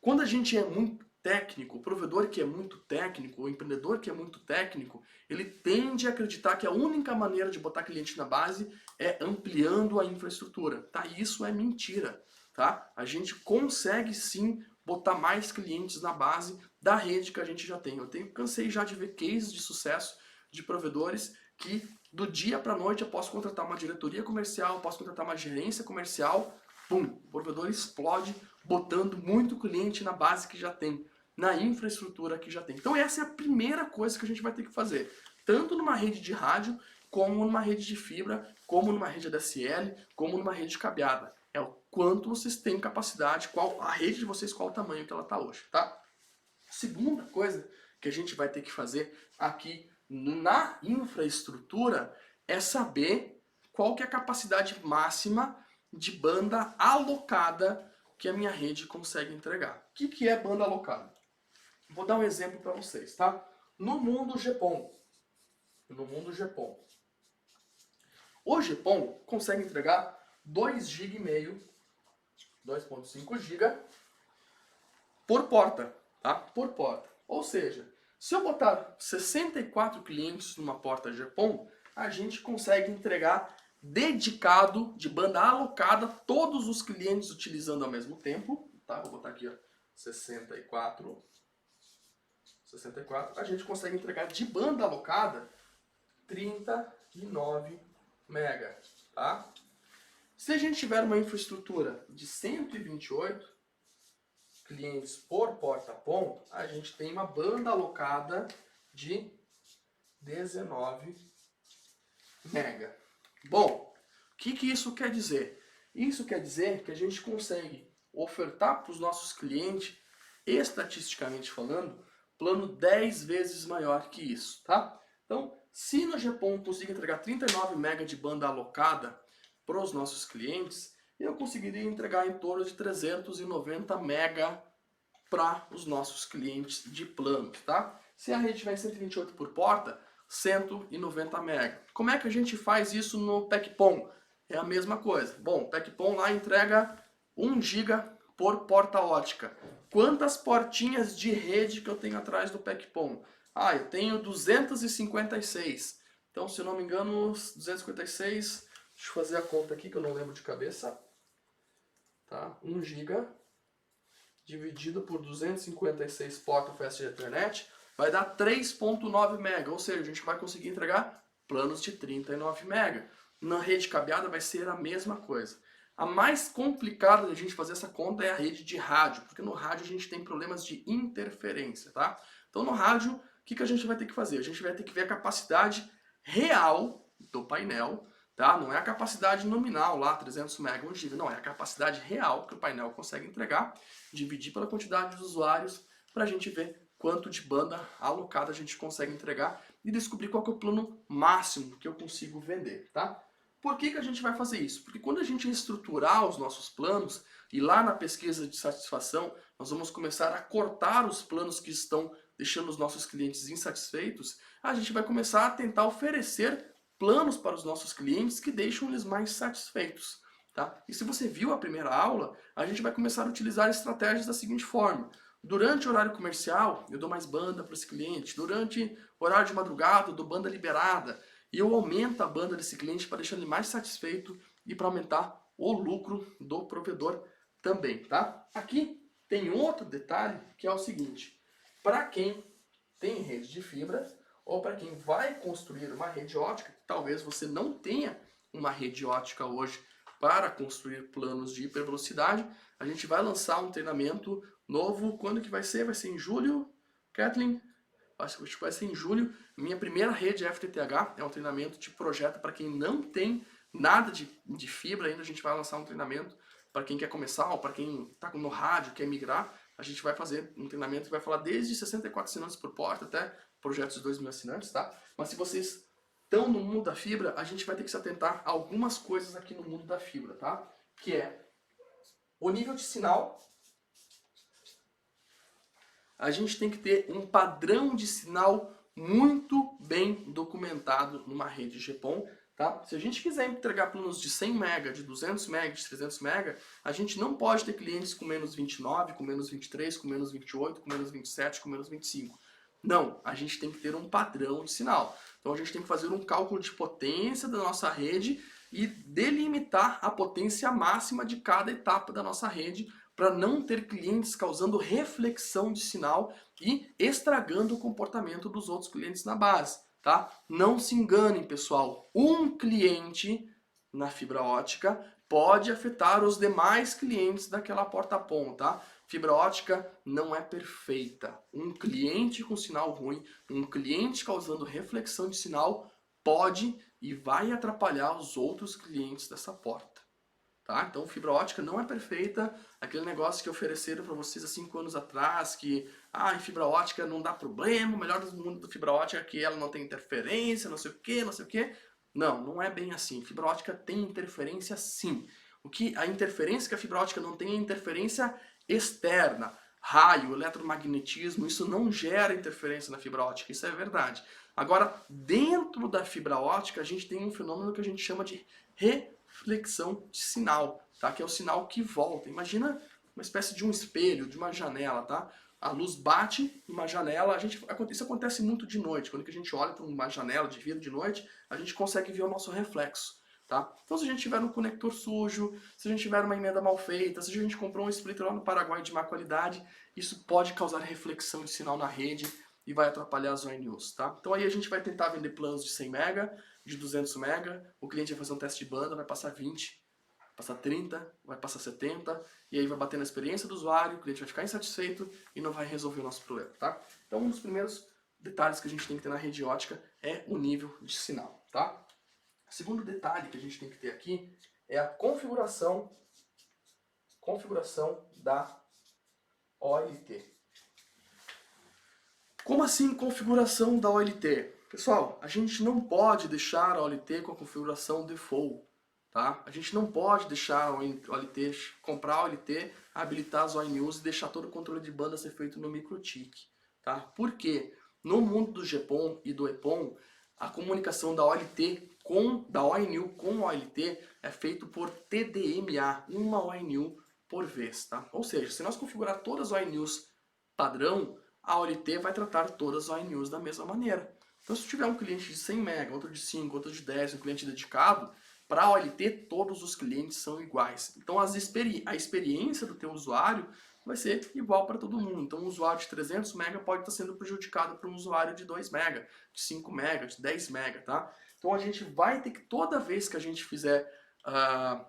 Quando a gente é muito técnico, o provedor que é muito técnico, o empreendedor que é muito técnico, ele tende a acreditar que a única maneira de botar cliente na base é ampliando a infraestrutura, tá? E isso é mentira, tá? A gente consegue sim botar mais clientes na base da rede que a gente já tem. Cansei já de ver cases de sucesso de provedores que do dia para a noite eu posso contratar uma diretoria comercial, eu posso contratar uma gerência comercial, pum, o provedor explode botando muito cliente na base que já tem, na infraestrutura que já tem. Então essa é a primeira coisa que a gente vai ter que fazer, tanto numa rede de rádio, como numa rede de fibra, como numa rede ADSL, como numa rede cabeada. É o quanto vocês têm capacidade, qual a rede de vocês, qual o tamanho que ela está hoje, tá? Segunda coisa que a gente vai ter que fazer aqui na infraestrutura é saber qual que é a capacidade máxima de banda alocada que a minha rede consegue entregar. O que é banda alocada? Vou dar um exemplo para vocês, tá? No mundo GPON, o GPON consegue entregar 2,5 GB, 2,5 GB por porta, tá? Por porta. Ou seja, se eu botar 64 clientes numa porta GPON, a gente consegue entregar dedicado, de banda alocada, todos os clientes utilizando ao mesmo tempo, tá? Vou botar aqui, ó, 64, a gente consegue entregar de banda alocada 39 MB, tá? Se a gente tiver uma infraestrutura de 128 clientes por porta-ponto, a gente tem uma banda alocada de 19 MB. Bom, o que isso quer dizer? Isso quer dizer que a gente consegue ofertar para os nossos clientes, estatisticamente falando, plano 10 vezes maior que isso, tá? Então, se no GPON conseguir entregar 39 MB de banda alocada para os nossos clientes, eu conseguiria entregar em torno de 390 MB para os nossos clientes de planos, tá? Se a rede tiver 128 por porta, 190 MB. Como é que a gente faz isso no PECPON? É a mesma coisa. Bom, o PECPON lá entrega 1 GB por porta ótica. Quantas portinhas de rede que eu tenho atrás do PECPON? Ah, eu tenho 256. Então, se eu não me engano, 256, deixa eu fazer a conta aqui que eu não lembro de cabeça. Tá? 1 GB dividido por 256 portas fast de Ethernet vai dar 3.9 MB, ou seja, a gente vai conseguir entregar planos de 39 MB. Na rede cabeada vai ser a mesma coisa. A mais complicada da gente fazer essa conta é a rede de rádio, porque no rádio a gente tem problemas de interferência, tá? Então no rádio, o que a gente vai ter que fazer? A gente vai ter que ver a capacidade real do painel, tá? Não é a capacidade nominal lá, 300 MB, 1 GB, não, é a capacidade real que o painel consegue entregar, dividir pela quantidade de usuários, para a gente ver quanto de banda alocada a gente consegue entregar e descobrir qual que é o plano máximo que eu consigo vender, tá? Por que a gente vai fazer isso? Porque quando a gente estruturar os nossos planos, e lá na pesquisa de satisfação, nós vamos começar a cortar os planos que estão deixando os nossos clientes insatisfeitos, a gente vai começar a tentar oferecer planos para os nossos clientes que deixam eles mais satisfeitos. Tá? E se você viu a primeira aula, a gente vai começar a utilizar estratégias da seguinte forma. Durante o horário comercial, eu dou mais banda para esse cliente. Durante o horário de madrugada, eu dou banda liberada. E eu aumento a banda desse cliente para deixar ele mais satisfeito e para aumentar o lucro do provedor também, tá? Aqui tem outro detalhe que é o seguinte. Para quem tem rede de fibra ou para quem vai construir uma rede ótica, talvez você não tenha uma rede ótica hoje para construir planos de hipervelocidade, a gente vai lançar um treinamento novo. Quando que vai ser? Vai ser em julho, Kathleen? Acho que vai ser em julho. Minha primeira rede FTTH é um treinamento de projeto para quem não tem nada de fibra ainda. A gente vai lançar um treinamento para quem quer começar ou para quem está no rádio, quer migrar. A gente vai fazer um treinamento que vai falar desde 64 assinantes por porta até projetos de 2.000 assinantes, tá? Mas se vocês estão no mundo da fibra, a gente vai ter que se atentar a algumas coisas aqui no mundo da fibra, tá? Que é o nível de sinal. A gente tem que ter um padrão de sinal muito bem documentado numa rede GPON, tá? Se a gente quiser entregar planos de 100 MB, de 200 MB, de 300 MB, a gente não pode ter clientes com menos 29, com menos 23, com menos 28, com menos 27, com menos 25. Não, a gente tem que ter um padrão de sinal. Então a gente tem que fazer um cálculo de potência da nossa rede e delimitar a potência máxima de cada etapa da nossa rede para não ter clientes causando reflexão de sinal e estragando o comportamento dos outros clientes na base, tá? Não se enganem, pessoal. Um cliente na fibra ótica pode afetar os demais clientes daquela porta-PON, tá? Fibra ótica não é perfeita. Um cliente com sinal ruim, um cliente causando reflexão de sinal pode e vai atrapalhar os outros clientes dessa porta. Tá? Então, fibra ótica não é perfeita. Aquele negócio que ofereceram para vocês há 5 anos atrás, que em fibra ótica não dá problema, o melhor do mundo da fibra ótica é que ela não tem interferência, não sei o que, não sei o que. Não, não é bem assim. Fibra ótica tem interferência sim. O que a interferência que a fibra ótica não tem é interferência externa. Raio, eletromagnetismo, isso não gera interferência na fibra ótica, isso é verdade. Agora, dentro da fibra ótica, a gente tem um fenômeno que a gente chama de reflexão de sinal, tá? Que é o sinal que volta. Imagina uma espécie de um espelho, de uma janela, tá? A luz bate em uma janela, isso acontece muito de noite. Quando a gente olha para uma janela de vidro de noite, a gente consegue ver o nosso reflexo. Tá? Então se a gente tiver um conector sujo, se a gente tiver uma emenda mal feita, se a gente comprou um splitter lá no Paraguai de má qualidade, isso pode causar reflexão de sinal na rede e vai atrapalhar as ONUs, tá? Então aí a gente vai tentar vender planos de 100 MB, de 200 MB, o cliente vai fazer um teste de banda, vai passar 20, vai passar 30, vai passar 70, e aí vai bater na experiência do usuário, o cliente vai ficar insatisfeito e não vai resolver o nosso problema, tá? Então um dos primeiros detalhes que a gente tem que ter na rede ótica é o nível de sinal, tá? O segundo detalhe que a gente tem que ter aqui é a configuração da OLT. Como assim configuração da OLT? Pessoal, a gente não pode deixar a OLT com a configuração default, tá? A gente não pode deixar a OLT, comprar a OLT, habilitar as ONUs e deixar todo o controle de banda ser feito no MikroTik, tá? Por quê? No mundo do GPON e do EPON, a comunicação da OLT da ONU com a OLT é feito por TDMA, uma ONU por vez, tá? Ou seja, se nós configurar todas as ONUs padrão, a OLT vai tratar todas as ONUs da mesma maneira. Então se tiver um cliente de 100 MB, outro de 5, outro de 10, um cliente dedicado, para a OLT todos os clientes são iguais. Então a experiência do teu usuário vai ser igual para todo mundo. Então um usuário de 300 MB pode estar sendo prejudicado por um usuário de 2 MB, de 5 MB, de 10 MB, tá? Então a gente vai ter que, toda vez que a gente fizer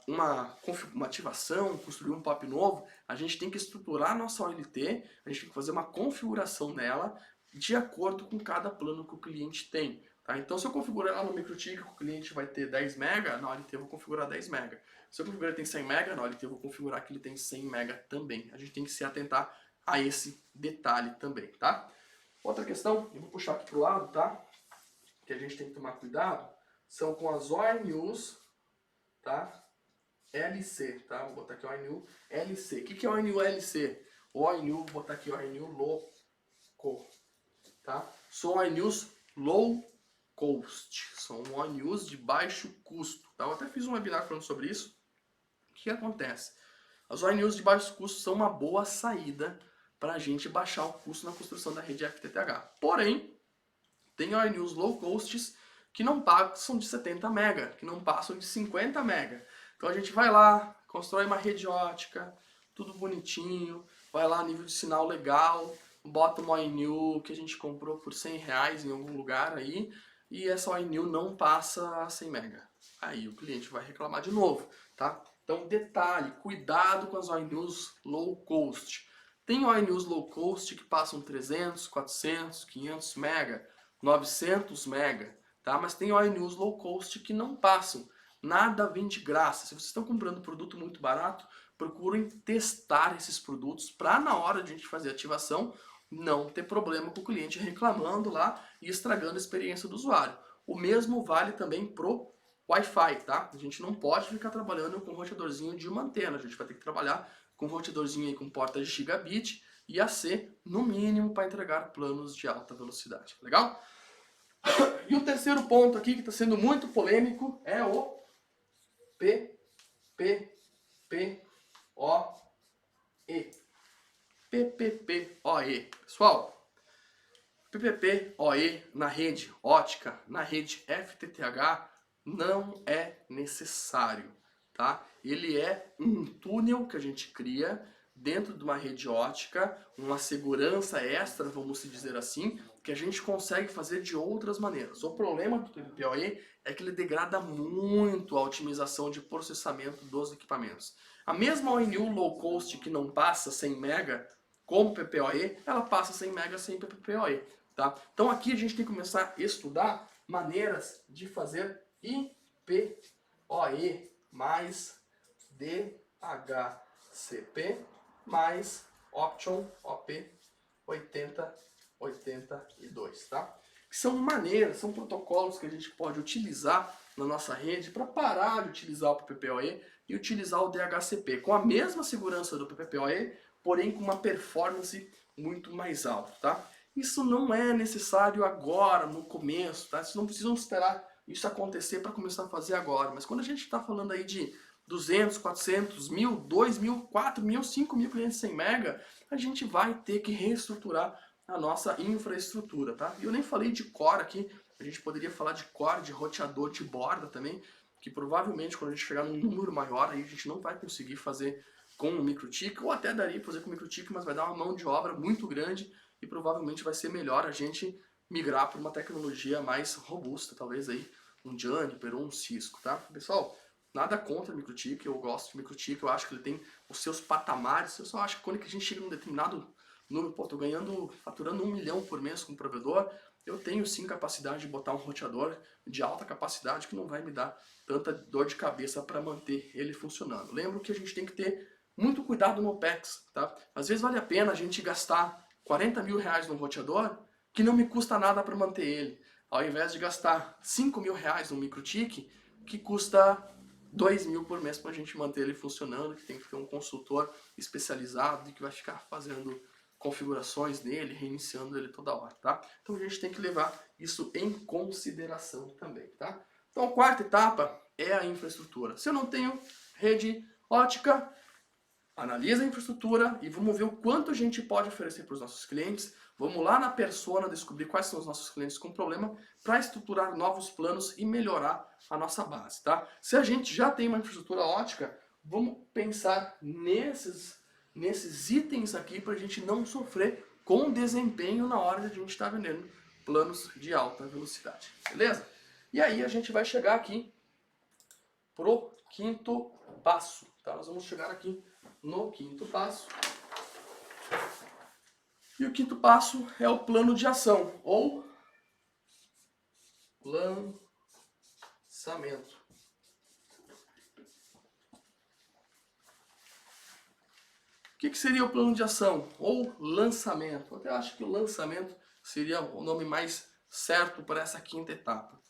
uma ativação, construir um POP novo, a gente tem que estruturar a nossa OLT, a gente tem que fazer uma configuração nela de acordo com cada plano que o cliente tem. Tá? Então se eu configurar ela no MikroTik, o cliente vai ter 10 MB, na OLT eu vou configurar 10 MB. Se eu configurar ele tem 100 MB, na OLT eu vou configurar que ele tem 100 MB também. A gente tem que se atentar a esse detalhe também, tá? Outra questão, eu vou puxar aqui pro lado, tá? Que a gente tem que tomar cuidado, são com as ONUs tá? LC, tá? Vou botar aqui o ONU LC. O que é o ONU LC? O ONU, vou botar aqui o ONU Loco, tá? São ONUs low cost, são ONUs de baixo custo, tá? Eu até fiz um webinar falando sobre isso. O que acontece? As ONUs de baixo custo são uma boa saída para a gente baixar o custo na construção da rede FTTH. Porém, tem ONUs low costs que não passam de 70 MB, que não passam de 50 MB. Então a gente vai lá, constrói uma rede ótica, tudo bonitinho, vai lá nível de sinal legal, bota uma ONU que a gente comprou por R$100 em algum lugar aí, e essa ONU não passa a 100 MB. Aí o cliente vai reclamar de novo, tá? Então detalhe, cuidado com as ONUs low cost. Tem ONUs low cost que passam 300, 400, 500 MB, 900 MB, tá? Mas tem ONUs low cost que não passam. Nada vem de graça. Se vocês estão comprando produto muito barato, procurem testar esses produtos para na hora de a gente fazer a ativação não ter problema com o cliente reclamando lá e estragando a experiência do usuário. O mesmo vale também pro Wi-Fi, tá? A gente não pode ficar trabalhando com um roteadorzinho de uma antena, a gente vai ter que trabalhar com um roteadorzinho aí com porta de gigabit e AC no mínimo para entregar planos de alta velocidade, legal? E o terceiro ponto aqui que está sendo muito polêmico é o PPPoE. PPPoE. Pessoal, PPPoE na rede ótica, na rede FTTH, não é necessário, tá? Ele é um túnel que a gente cria dentro de uma rede ótica, uma segurança extra, vamos dizer assim, que a gente consegue fazer de outras maneiras. O problema do PPPoE é que ele degrada muito a otimização de processamento dos equipamentos. A mesma ONU low cost que não passa 100 MB como PPPoE, ela passa 100 MB sem PPPoE, tá? Então aqui a gente tem que começar a estudar maneiras de fazer IPoE mais DHCP mais Option OP 8082, tá? Que são maneiras, são protocolos que a gente pode utilizar na nossa rede para parar de utilizar o PPPoE e utilizar o DHCP com a mesma segurança do PPPoE, porém com uma performance muito mais alta, tá? Isso não é necessário agora, no começo, tá? Vocês não precisam esperar isso acontecer para começar a fazer agora, mas quando a gente está falando aí de 200, 400, 1.000, 2.000, 4.000, 5.000 clientes sem mega, a gente vai ter que reestruturar a nossa infraestrutura, tá? E eu nem falei de core aqui, a gente poderia falar de core, de roteador de borda também, que provavelmente quando a gente chegar num número maior, aí a gente não vai conseguir fazer com o MikroTik, ou até daria para fazer com o MikroTik, mas vai dar uma mão de obra muito grande e provavelmente vai ser melhor a gente migrar para uma tecnologia mais robusta, talvez aí um Juniper ou um Cisco, tá? Pessoal, nada contra o MikroTik, eu gosto de MikroTik, eu acho que ele tem os seus patamares, eu só acho que quando a gente chega num determinado número, pô, tô faturando 1 milhão por mês com o provedor, eu tenho sim capacidade de botar um roteador de alta capacidade que não vai me dar tanta dor de cabeça para manter ele funcionando. Lembro que a gente tem que ter muito cuidado no OPEX, tá? Às vezes vale a pena a gente gastar 40 mil reais num roteador que não me custa nada para manter ele, ao invés de gastar 5 mil reais num MikroTik que custa 2.000 por mês para a gente manter ele funcionando, que tem que ter um consultor especializado e que vai ficar fazendo configurações nele, reiniciando ele toda hora, tá? Então a gente tem que levar isso em consideração também, tá? Então a quarta etapa é a infraestrutura. Se eu não tenho rede ótica, analisa a infraestrutura e vamos ver o quanto a gente pode oferecer para os nossos clientes. Vamos lá na persona descobrir quais são os nossos clientes com problema para estruturar novos planos e melhorar a nossa base, tá? Se a gente já tem uma infraestrutura ótica, vamos pensar nesses itens aqui para a gente não sofrer com desempenho na hora de a gente estar vendendo planos de alta velocidade, beleza? E aí a gente vai chegar aqui pro quinto passo, tá? Nós vamos chegar aqui no quinto passo. E o quinto passo é o plano de ação, ou lançamento. O que seria o plano de ação, ou lançamento? Eu até acho que o lançamento seria o nome mais certo para essa quinta etapa.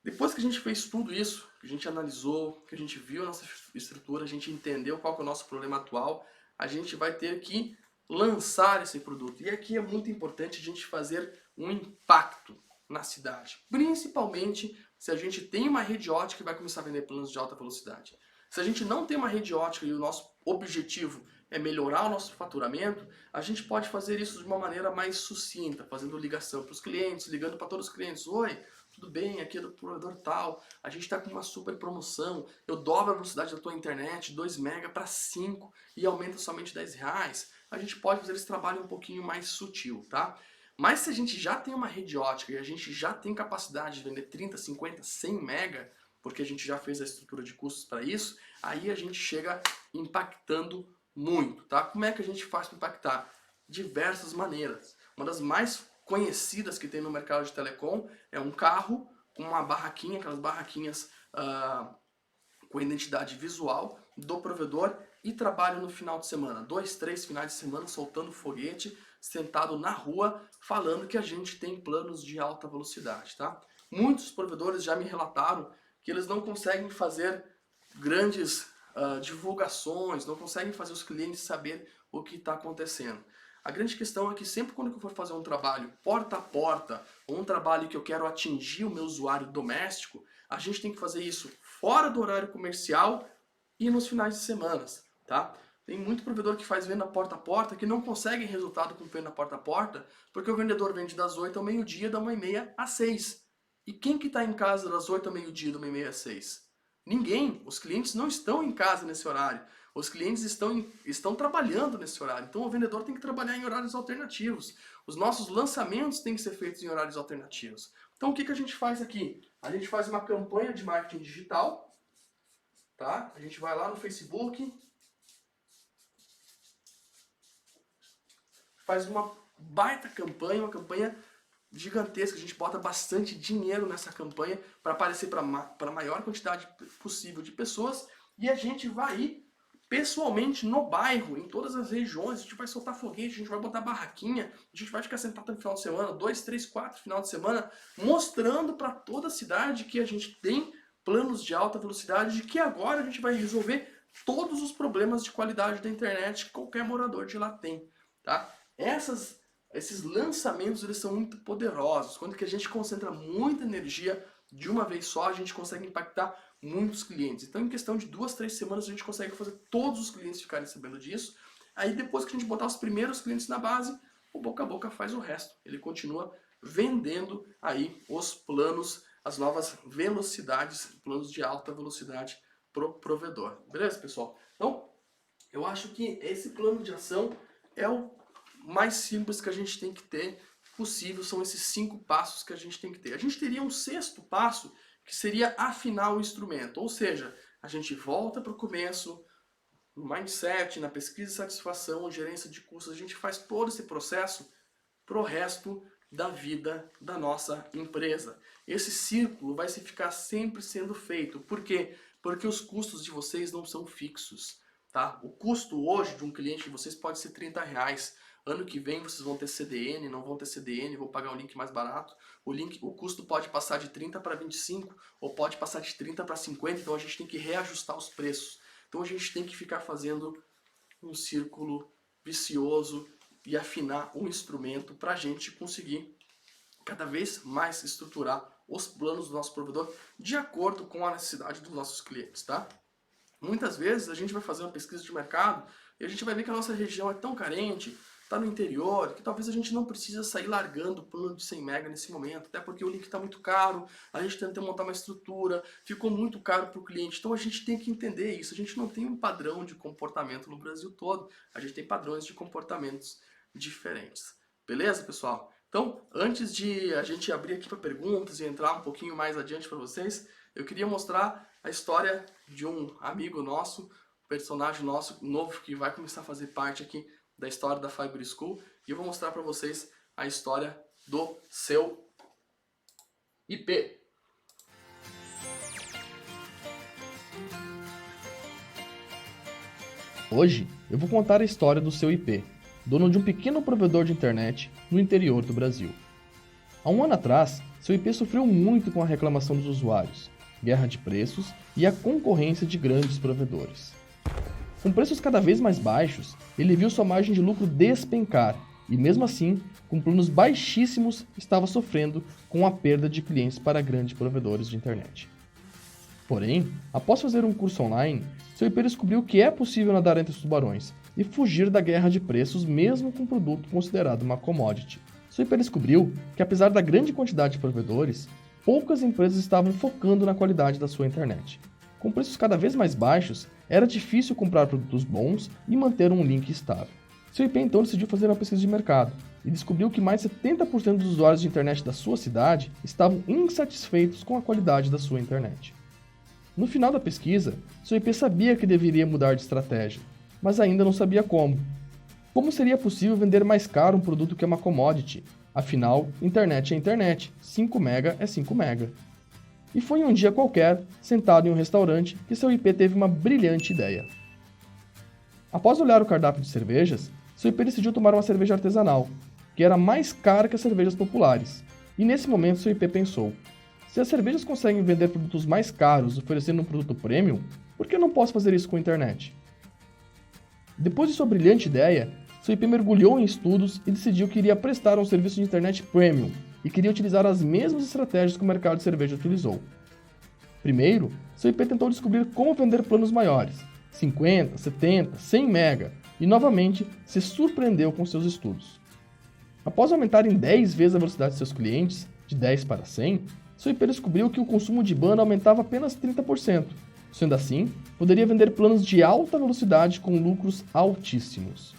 Depois que a gente fez tudo isso, que a gente analisou, que a gente viu a nossa estrutura, a gente entendeu qual que é o nosso problema atual, a gente vai ter que lançar esse produto. E aqui é muito importante a gente fazer um impacto na cidade, principalmente se a gente tem uma rede ótica e vai começar a vender planos de alta velocidade. Se a gente não tem uma rede ótica e o nosso objetivo é melhorar o nosso faturamento, a gente pode fazer isso de uma maneira mais sucinta, fazendo ligação para os clientes, ligando para todos os clientes. Oi, tudo bem? Aqui é do provedor tal, a gente está com uma super promoção, eu dobro a velocidade da tua internet, 2 MB para 5 e aumenta somente R$10. A gente pode fazer esse trabalho um pouquinho mais sutil, tá? Mas se a gente já tem uma rede ótica e a gente já tem capacidade de vender 30, 50, 100 MB, porque a gente já fez a estrutura de custos para isso, aí a gente chega impactando muito, tá? Como é que a gente faz para impactar? Diversas maneiras. Uma das mais conhecidas que tem no mercado de telecom é um carro com uma barraquinha, aquelas barraquinhas com identidade visual do provedor e trabalho no final de semana. 2, 3 finais de semana soltando foguete, sentado na rua, falando que a gente tem planos de alta velocidade, tá? Muitos provedores já me relataram que eles não conseguem fazer grandes divulgações, não conseguem fazer os clientes saber o que está acontecendo. A grande questão é que sempre quando eu for fazer um trabalho porta a porta, ou um trabalho que eu quero atingir o meu usuário doméstico, a gente tem que fazer isso fora do horário comercial e nos finais de semana, tá? Tem muito provedor que faz venda porta a porta que não consegue resultado com venda porta a porta porque o vendedor vende das 8 ao meio-dia, da 1h30 às 6. E quem que está em casa das 8 ao meio-dia, da 1h30 às 6? Ninguém. Os clientes não estão em casa nesse horário. Os clientes estão trabalhando nesse horário. Então o vendedor tem que trabalhar em horários alternativos. Os nossos lançamentos têm que ser feitos em horários alternativos. Então o que a gente faz aqui? A gente faz uma campanha de marketing digital, tá? A gente vai lá no Facebook, faz uma baita campanha, uma campanha gigantesca, a gente bota bastante dinheiro nessa campanha para aparecer para a maior quantidade possível de pessoas e a gente vai ir pessoalmente no bairro, em todas as regiões, a gente vai soltar foguete, a gente vai botar barraquinha, a gente vai ficar sentado no final de semana, 2, 3, 4 final de semana, mostrando para toda a cidade que a gente tem planos de alta velocidade, de que agora a gente vai resolver todos os problemas de qualidade da internet que qualquer morador de lá tem, tá? Esses lançamentos, eles são muito poderosos. Quando que a gente concentra muita energia de uma vez só, a gente consegue impactar muitos clientes. Então, em questão de 2, 3 semanas, a gente consegue fazer todos os clientes ficarem sabendo disso. Aí, depois que a gente botar os primeiros clientes na base, o boca a boca faz o resto. Ele continua vendendo aí os planos, as novas velocidades, planos de alta velocidade pro provedor. Beleza, pessoal? Então, eu acho que esse plano de ação é o mais simples que a gente tem que ter possível, são esses 5 passos que a gente tem que ter. A gente teria um 6º passo, que seria afinar o instrumento, ou seja, a gente volta para o começo, no mindset, na pesquisa de satisfação, gerência de custos, a gente faz todo esse processo pro resto da vida da nossa empresa. Esse círculo vai ficar sempre sendo feito. Por quê? Porque os custos de vocês não são fixos, tá? O custo hoje de um cliente de vocês pode ser R$30. Ano que vem vocês vão ter CDN, não vão ter CDN, vou pagar um link mais barato. O custo pode passar de 30 para 25, ou pode passar de 30 para 50, então a gente tem que reajustar os preços. Então a gente tem que ficar fazendo um círculo vicioso e afinar um instrumento para a gente conseguir cada vez mais estruturar os planos do nosso provedor de acordo com a necessidade dos nossos clientes, tá? Muitas vezes a gente vai fazer uma pesquisa de mercado e a gente vai ver que a nossa região é tão carente, está no interior, que talvez a gente não precisa sair largando o plano de 100 MB nesse momento, até porque o link está muito caro, a gente tenta montar uma estrutura, ficou muito caro para o cliente, então a gente tem que entender isso, a gente não tem um padrão de comportamento no Brasil todo, a gente tem padrões de comportamentos diferentes. Beleza, pessoal? Então, antes de a gente abrir aqui para perguntas e entrar um pouquinho mais adiante para vocês, eu queria mostrar a história de um amigo nosso, personagem nosso novo que vai começar a fazer parte aqui da história da Fiber School, e eu vou mostrar para vocês a história do seu IP. Hoje eu vou contar a história do seu IP, dono de um pequeno provedor de internet no interior do Brasil. Há um ano atrás, seu IP sofreu muito com a reclamação dos usuários, guerra de preços e a concorrência de grandes provedores. Com preços cada vez mais baixos, ele viu sua margem de lucro despencar e, mesmo assim, com planos baixíssimos, estava sofrendo com a perda de clientes para grandes provedores de internet. Porém, após fazer um curso online, seu IP descobriu que é possível nadar entre os tubarões e fugir da guerra de preços mesmo com um produto considerado uma commodity. Seu IP descobriu que, apesar da grande quantidade de provedores, poucas empresas estavam focando na qualidade da sua internet. Com preços cada vez mais baixos, era difícil comprar produtos bons e manter um link estável. Seu IP então decidiu fazer uma pesquisa de mercado e descobriu que mais de 70% dos usuários de internet da sua cidade estavam insatisfeitos com a qualidade da sua internet. No final da pesquisa, seu IP sabia que deveria mudar de estratégia, mas ainda não sabia como. Como seria possível vender mais caro um produto que é uma commodity? Afinal, internet é internet, 5 MB é 5 MB. E foi em um dia qualquer, sentado em um restaurante, que seu IP teve uma brilhante ideia. Após olhar o cardápio de cervejas, seu IP decidiu tomar uma cerveja artesanal, que era mais cara que as cervejas populares. E nesse momento seu IP pensou: se as cervejas conseguem vender produtos mais caros oferecendo um produto premium, por que eu não posso fazer isso com a internet? Depois de sua brilhante ideia, seu IP mergulhou em estudos e decidiu que iria prestar um serviço de internet premium e queria utilizar as mesmas estratégias que o mercado de cerveja utilizou. Primeiro, seu IP tentou descobrir como vender planos maiores, 50, 70, 100 MB, e novamente se surpreendeu com seus estudos. Após aumentar em 10 vezes a velocidade de seus clientes, de 10 para 100, seu IP descobriu que o consumo de banda aumentava apenas 30%. Sendo assim, poderia vender planos de alta velocidade com lucros altíssimos.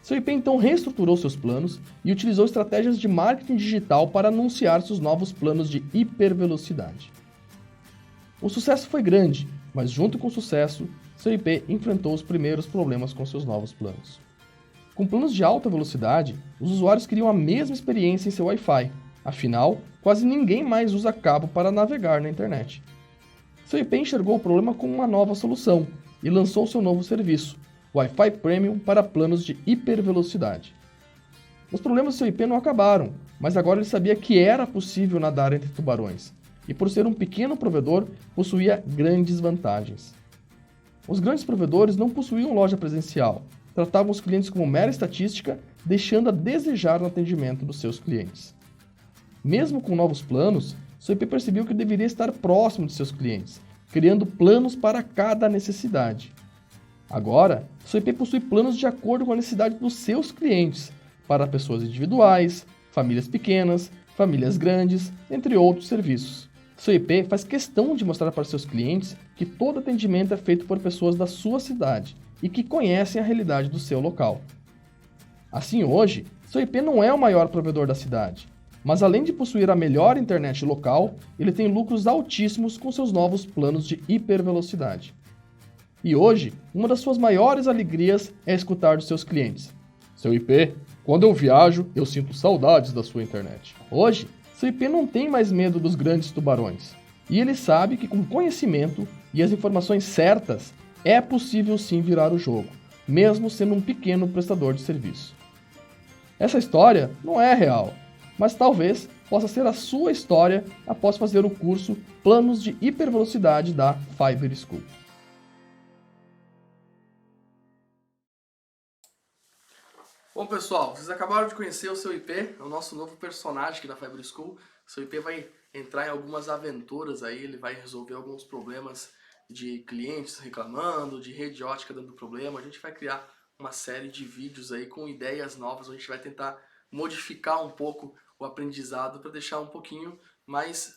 Seu IP então reestruturou seus planos e utilizou estratégias de marketing digital para anunciar seus novos planos de hipervelocidade. O sucesso foi grande, mas junto com o sucesso, seu IP enfrentou os primeiros problemas com seus novos planos. Com planos de alta velocidade, os usuários queriam a mesma experiência em seu Wi-Fi, afinal, quase ninguém mais usa cabo para navegar na internet. Seu IP enxergou o problema como uma nova solução e lançou seu novo serviço, Wi-Fi Premium para planos de hipervelocidade. Os problemas do seu IP não acabaram, mas agora ele sabia que era possível nadar entre tubarões, e por ser um pequeno provedor, possuía grandes vantagens. Os grandes provedores não possuíam loja presencial, tratavam os clientes como mera estatística, deixando a desejar no atendimento dos seus clientes. Mesmo com novos planos, seu IP percebeu que deveria estar próximo de seus clientes, criando planos para cada necessidade. Agora, seu IP possui planos de acordo com a necessidade dos seus clientes, para pessoas individuais, famílias pequenas, famílias grandes, entre outros serviços. Seu IP faz questão de mostrar para seus clientes que todo atendimento é feito por pessoas da sua cidade e que conhecem a realidade do seu local. Assim, hoje, seu IP não é o maior provedor da cidade, mas além de possuir a melhor internet local, ele tem lucros altíssimos com seus novos planos de hipervelocidade. E hoje, uma das suas maiores alegrias é escutar dos seus clientes: seu IP, quando eu viajo, eu sinto saudades da sua internet. Hoje, seu IP não tem mais medo dos grandes tubarões. E ele sabe que com conhecimento e as informações certas, é possível sim virar o jogo, mesmo sendo um pequeno prestador de serviço. Essa história não é real, mas talvez possa ser a sua história após fazer o curso Planos de Hipervelocidade da Fiber School. Bom, pessoal, vocês acabaram de conhecer o seu IP, o nosso novo personagem aqui da Fiber School. O seu IP vai entrar em algumas aventuras aí, ele vai resolver alguns problemas de clientes reclamando, de rede ótica dando problema. A gente vai criar uma série de vídeos aí com ideias novas, a gente vai tentar modificar um pouco o aprendizado para deixar um pouquinho mais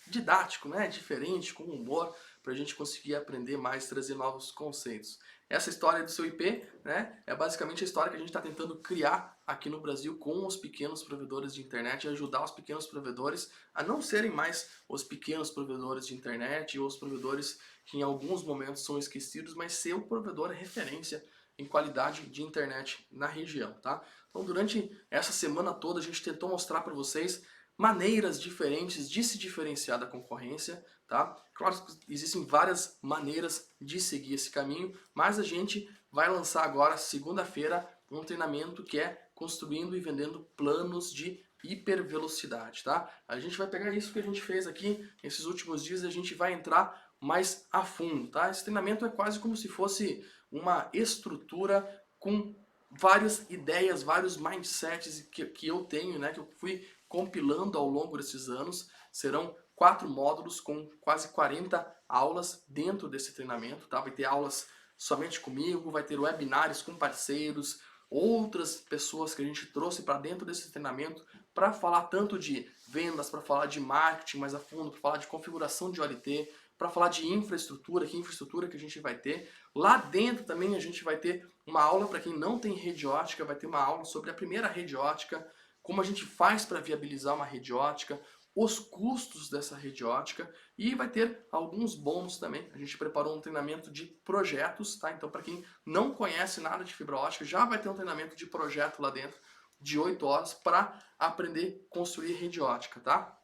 didático, né? Diferente, com humor, para a gente conseguir aprender mais, trazer novos conceitos. Essa história do seu IP, né, é basicamente a história que a gente está tentando criar aqui no Brasil com os pequenos provedores de internet e ajudar os pequenos provedores a não serem mais os pequenos provedores de internet ou os provedores que em alguns momentos são esquecidos, mas ser o provedor referência em qualidade de internet na região, tá? Então, durante essa semana toda a gente tentou mostrar para vocês maneiras diferentes de se diferenciar da concorrência, tá? Claro que existem várias maneiras de seguir esse caminho, mas a gente vai lançar agora, segunda-feira, um treinamento que é construindo e vendendo planos de hipervelocidade, tá? A gente vai pegar isso que a gente fez aqui esses últimos dias e a gente vai entrar mais a fundo, tá? Esse treinamento é quase como se fosse uma estrutura com várias ideias, vários mindsets que eu tenho, né? Que eu fui compilando ao longo desses anos. Serão 4 módulos com quase 40 aulas dentro desse treinamento, tá? Vai ter aulas somente comigo, vai ter webinários com parceiros, outras pessoas que a gente trouxe para dentro desse treinamento para falar tanto de vendas, para falar de marketing mais a fundo, para falar de configuração de OLT, para falar de infraestrutura, que infraestrutura que a gente vai ter. Lá dentro também a gente vai ter uma aula para quem não tem rede ótica, vai ter uma aula sobre a primeira rede ótica, como a gente faz para viabilizar uma rede ótica, os custos dessa rede ótica e vai ter alguns bônus também. A gente preparou um treinamento de projetos, tá? Então para quem não conhece nada de fibra ótica, já vai ter um treinamento de projeto lá dentro de 8 horas para aprender a construir rede ótica, tá?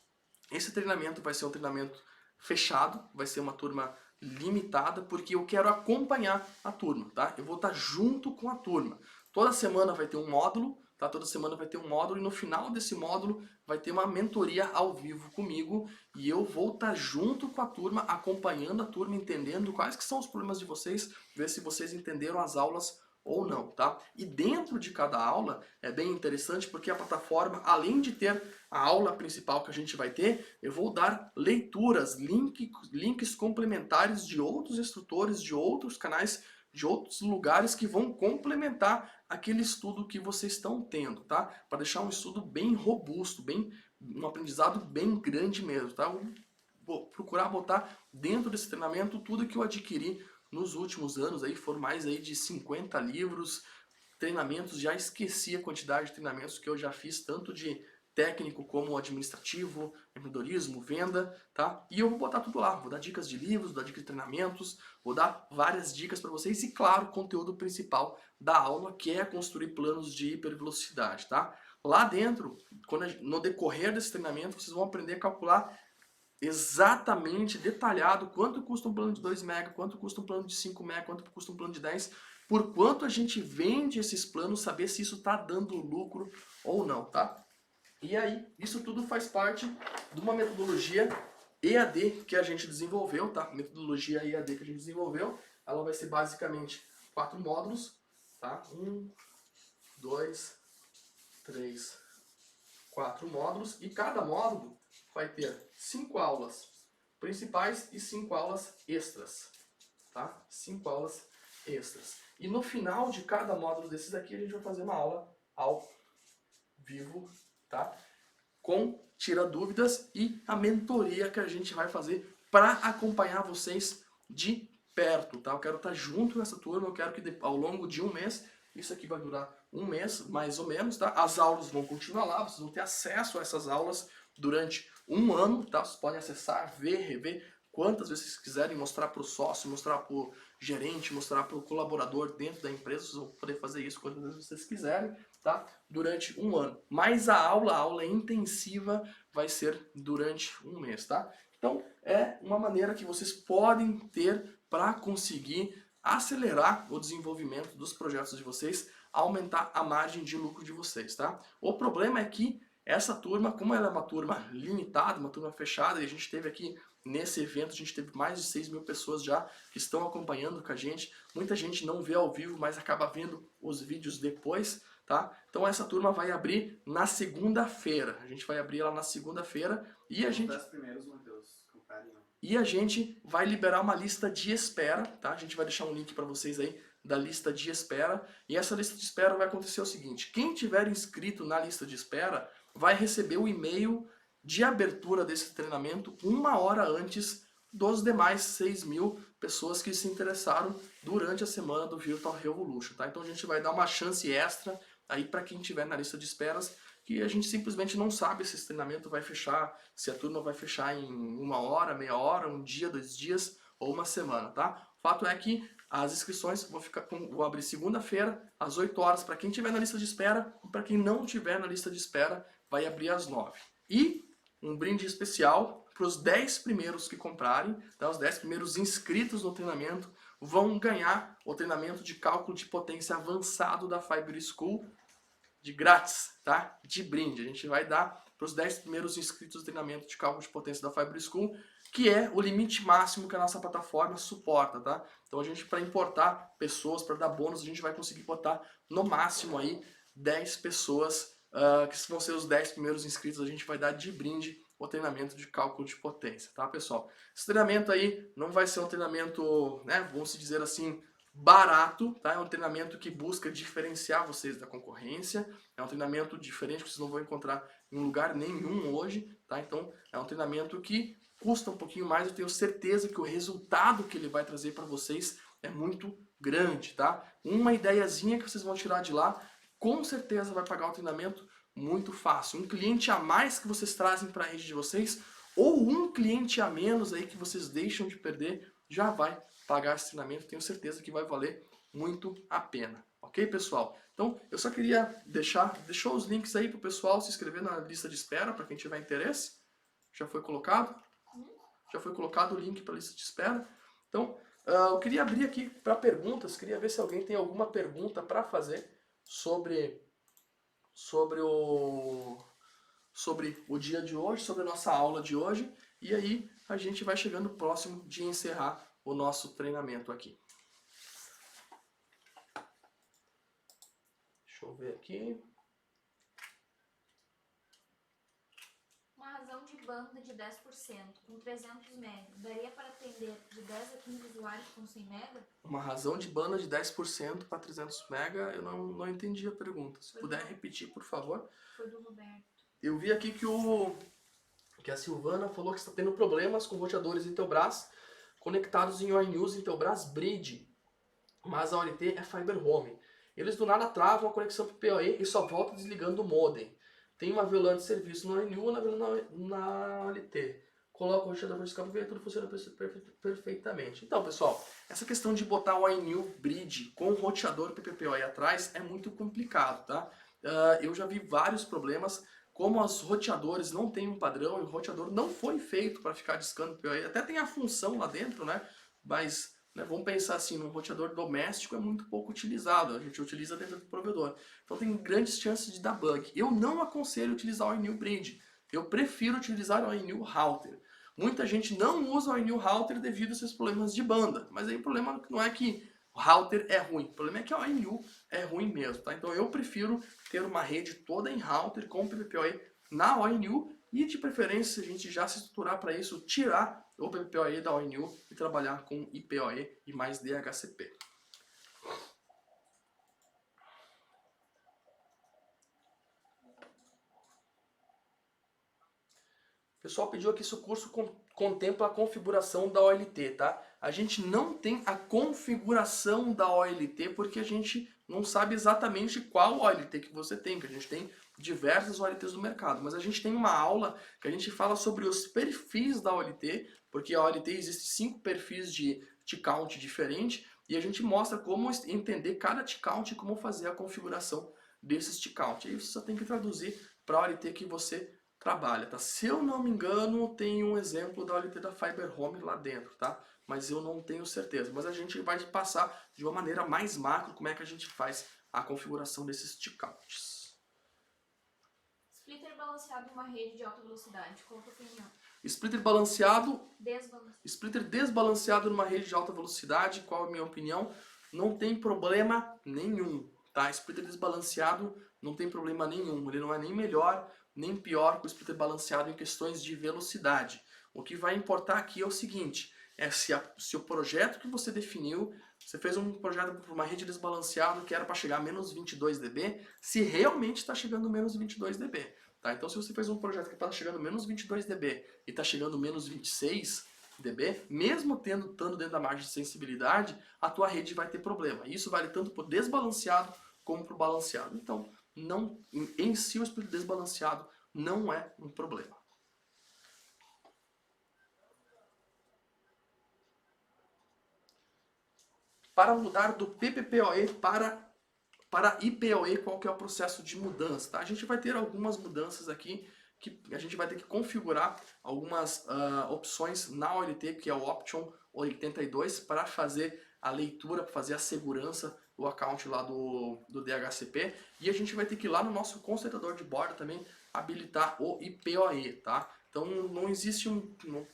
Esse treinamento vai ser um treinamento fechado, vai ser uma turma limitada, porque eu quero acompanhar a turma, tá? Eu vou estar junto com a turma. Toda semana vai ter um módulo, tá? Toda semana vai ter um módulo e no final desse módulo vai ter uma mentoria ao vivo comigo e eu vou estar junto com a turma, acompanhando a turma, entendendo quais que são os problemas de vocês, ver se vocês entenderam as aulas ou não, tá? E dentro de cada aula é bem interessante porque a plataforma, além de ter a aula principal que a gente vai ter, eu vou dar leituras, links complementares de outros instrutores, de outros canais, de outros lugares que vão complementar aquele estudo que vocês estão tendo, tá? Para deixar um estudo bem robusto, um aprendizado bem grande mesmo, tá? Eu vou procurar botar dentro desse treinamento tudo que eu adquiri nos últimos anos, aí foram mais aí de 50 livros, treinamentos, já esqueci a quantidade de treinamentos que eu já fiz, tanto de técnico como administrativo, empreendedorismo, venda, tá? E eu vou botar tudo lá, vou dar dicas de livros, vou dar dicas de treinamentos, vou dar várias dicas para vocês e, claro, o conteúdo principal da aula, que é construir planos de hipervelocidade, tá? Lá dentro, no decorrer desse treinamento, vocês vão aprender a calcular exatamente, detalhado, quanto custa um plano de 2 MB, quanto custa um plano de 5 MB, quanto custa um plano de 10, por quanto a gente vende esses planos, saber se isso está dando lucro ou não, tá? E aí, isso tudo faz parte de uma metodologia EAD que a gente desenvolveu, tá? Metodologia EAD que a gente desenvolveu, ela vai ser basicamente 4 módulos, tá? 1, 2, 3, 4 módulos, e cada módulo vai ter 5 aulas principais e 5 aulas extras, tá? 5 aulas extras. E no final de cada módulo desses aqui, a gente vai fazer uma aula ao vivo, tá? Com tira dúvidas e a mentoria que a gente vai fazer para acompanhar vocês de perto, tá? Eu quero estar junto nessa turma, eu quero que ao longo de um mês, isso aqui vai durar um mês, mais ou menos, tá? As aulas vão continuar lá, vocês vão ter acesso a essas aulas durante um ano, tá? Vocês podem acessar, ver, rever quantas vezes vocês quiserem, mostrar para o sócio, mostrar para o gerente, mostrar para o colaborador dentro da empresa, vocês vão poder fazer isso quantas vezes vocês quiserem, tá? Durante um ano. Mas a aula intensiva vai ser durante um mês, tá? Então é uma maneira que vocês podem ter para conseguir acelerar o desenvolvimento dos projetos de vocês, aumentar a margem de lucro de vocês, tá? O problema é que essa turma, como ela é uma turma limitada, uma turma fechada, e a gente teve aqui nesse evento, a gente teve mais de 6 mil pessoas já que estão acompanhando com a gente. Muita gente não vê ao vivo, mas acaba vendo os vídeos depois, tá? Então essa turma vai abrir na segunda-feira. A gente vai abrir ela na segunda-feira e a gente... E a gente vai liberar uma lista de espera, tá? A gente vai deixar um link para vocês aí da lista de espera. E essa lista de espera vai acontecer o seguinte: quem tiver inscrito na lista de espera vai receber o e-mail de abertura desse treinamento 1 hora antes dos demais 6 mil pessoas que se interessaram durante a semana do Virtual Revolution, tá? Então a gente vai dar uma chance extra aí para quem tiver na lista de esperas, que a gente simplesmente não sabe se esse treinamento vai fechar, se a turma vai fechar em 1 hora, meia hora, um dia, 2 dias ou uma semana, tá? O fato é que as inscrições vão abrir segunda-feira às 8 horas para quem tiver na lista de espera, e para quem não tiver na lista de espera vai abrir às 9. E um brinde especial para os 10 primeiros que comprarem, tá? Os 10 primeiros inscritos no treinamento vão ganhar o treinamento de cálculo de potência avançado da Fiber School de grátis, tá? De brinde. A gente vai dar para os 10 primeiros inscritos do treinamento de cálculo de potência da Fiber School, que é o limite máximo que a nossa plataforma suporta, tá? Então a gente, para importar pessoas, para dar bônus, a gente vai conseguir botar no máximo aí 10 pessoas, que vão ser os 10 primeiros inscritos, a gente vai dar de brinde o treinamento de cálculo de potência, tá, pessoal? Esse treinamento aí não vai ser um treinamento, né, vamos dizer assim, barato, tá? É um treinamento que busca diferenciar vocês da concorrência, é um treinamento diferente que vocês não vão encontrar em lugar nenhum hoje, tá? Então é um treinamento que custa um pouquinho mais, eu tenho certeza que o resultado que ele vai trazer para vocês é muito grande, tá? Uma ideiazinha que vocês vão tirar de lá, com certeza vai pagar o treinamento muito fácil. Um cliente a mais que vocês trazem para a rede de vocês, ou um cliente a menos aí que vocês deixam de perder, já vai pagar esse treinamento. Tenho certeza que vai valer muito a pena. Ok, pessoal? Então, eu só queria deixou os links aí para o pessoal se inscrever na lista de espera, para quem tiver interesse. Já foi colocado? Já foi colocado o link para a lista de espera. Então, eu queria abrir aqui para perguntas, queria ver se alguém tem alguma pergunta para fazer sobre o dia de hoje, sobre a nossa aula de hoje, e aí a gente vai chegando próximo de encerrar o nosso treinamento aqui. Deixa eu ver aqui. Uma razão de banda de 10% com 300 MB daria para atender de 10 a 15 usuários com 100 MB? Uma razão de banda de 10% para 300 MB, eu não entendi a pergunta. Se puder repetir, por favor. Foi do Roberto. Eu vi aqui que a Silvana falou que está tendo problemas com roteadores Intelbras conectados em ONUs Intelbras Bridge, mas a OLT é Fiber Home. Eles do nada travam a conexão para o PoE e só volta desligando o modem. Tem uma VLAN de serviço no ONU na OLT. Coloca o roteador vertical para ver tudo funciona perfeitamente. Então, pessoal, essa questão de botar o ONU Bridge com o roteador PPPoE atrás é muito complicado, tá? Eu já vi vários problemas. Como os roteadores não têm um padrão e o roteador não foi feito para ficar discando PoE, até tem a função lá dentro, né? Mas vamos pensar assim, num roteador doméstico é muito pouco utilizado, a gente utiliza dentro do provedor. Então tem grandes chances de dar bug. Eu não aconselho utilizar o ONU Bridge, eu prefiro utilizar o ONU Router. Muita gente não usa o ONU Router devido a esses problemas de banda, mas aí o problema não é que o router é ruim, o problema é que a ONU é ruim mesmo, tá? Então eu prefiro ter uma rede toda em router com PPPoE na ONU e de preferência, se a gente já se estruturar para isso, tirar o PPPoE da ONU e trabalhar com IPoE e mais DHCP. O pessoal pediu aqui se o curso contempla a configuração da OLT, tá? A gente não tem a configuração da OLT porque a gente não sabe exatamente qual OLT que você tem, que a gente tem diversas OLTs no mercado, mas a gente tem uma aula que a gente fala sobre os perfis da OLT, porque a OLT existe 5 perfis de T-count diferente e a gente mostra como entender cada T-count e como fazer a configuração desses T-count. Aí você só tem que traduzir para a OLT que você trabalha, tá? Se eu não me engano, tem um exemplo da OLT da Fiber Home lá dentro, tá? Mas eu não tenho certeza. Mas a gente vai passar de uma maneira mais macro como é que a gente faz a configuração desses T-counts. Splitter balanceado em uma rede de alta velocidade, qual a tua opinião? Splitter balanceado, Desbalanceado. splitter desbalanceado numa rede de alta velocidade, qual a minha opinião? Não tem problema nenhum, tá? Splitter desbalanceado não tem problema nenhum, ele não é nem melhor nem pior que o splitter balanceado em questões de velocidade. O que vai importar aqui é o seguinte, é se o projeto que você definiu, você fez um projeto para uma rede desbalanceada que era para chegar a menos 22 dB, se realmente está chegando menos 22 dB. Tá? Então se você fez um projeto que está chegando menos 22 dB e está chegando menos 26 dB, mesmo estando dentro da margem de sensibilidade, a tua rede vai ter problema. Isso vale tanto para o desbalanceado como para o balanceado. Então, em si o splitter desbalanceado não é um problema. Para mudar do PPPoE para IPoE, qual que é o processo de mudança? Tá? A gente vai ter algumas mudanças aqui, que a gente vai ter que configurar algumas opções na OLT, que é o Option 82, para fazer a leitura, para fazer a segurança o account lá do DHCP, e a gente vai ter que ir lá no nosso concentrador de borda também habilitar o IPOE, tá? Então não existe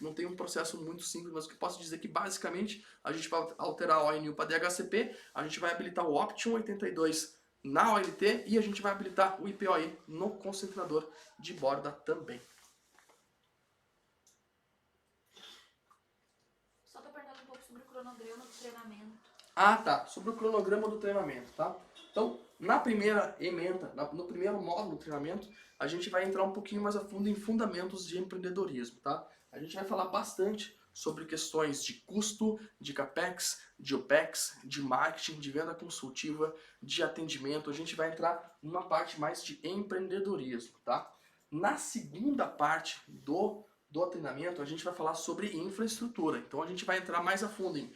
não tem um processo muito simples, mas o que eu posso dizer é que basicamente a gente vai alterar a ONU para DHCP, a gente vai habilitar o Option 82 na OLT e a gente vai habilitar o IPOE no concentrador de borda também. Só tô perguntando um pouco sobre o cronograma do treinamento. Ah, tá. Sobre o cronograma do treinamento, tá? Então, na primeira ementa, no primeiro módulo do treinamento, a gente vai entrar um pouquinho mais a fundo em fundamentos de empreendedorismo, tá? A gente vai falar bastante sobre questões de custo, de capex, de opex, de marketing, de venda consultiva, de atendimento. A gente vai entrar numa parte mais de empreendedorismo, tá? Na segunda parte do treinamento, a gente vai falar sobre infraestrutura. Então, a gente vai entrar mais a fundo em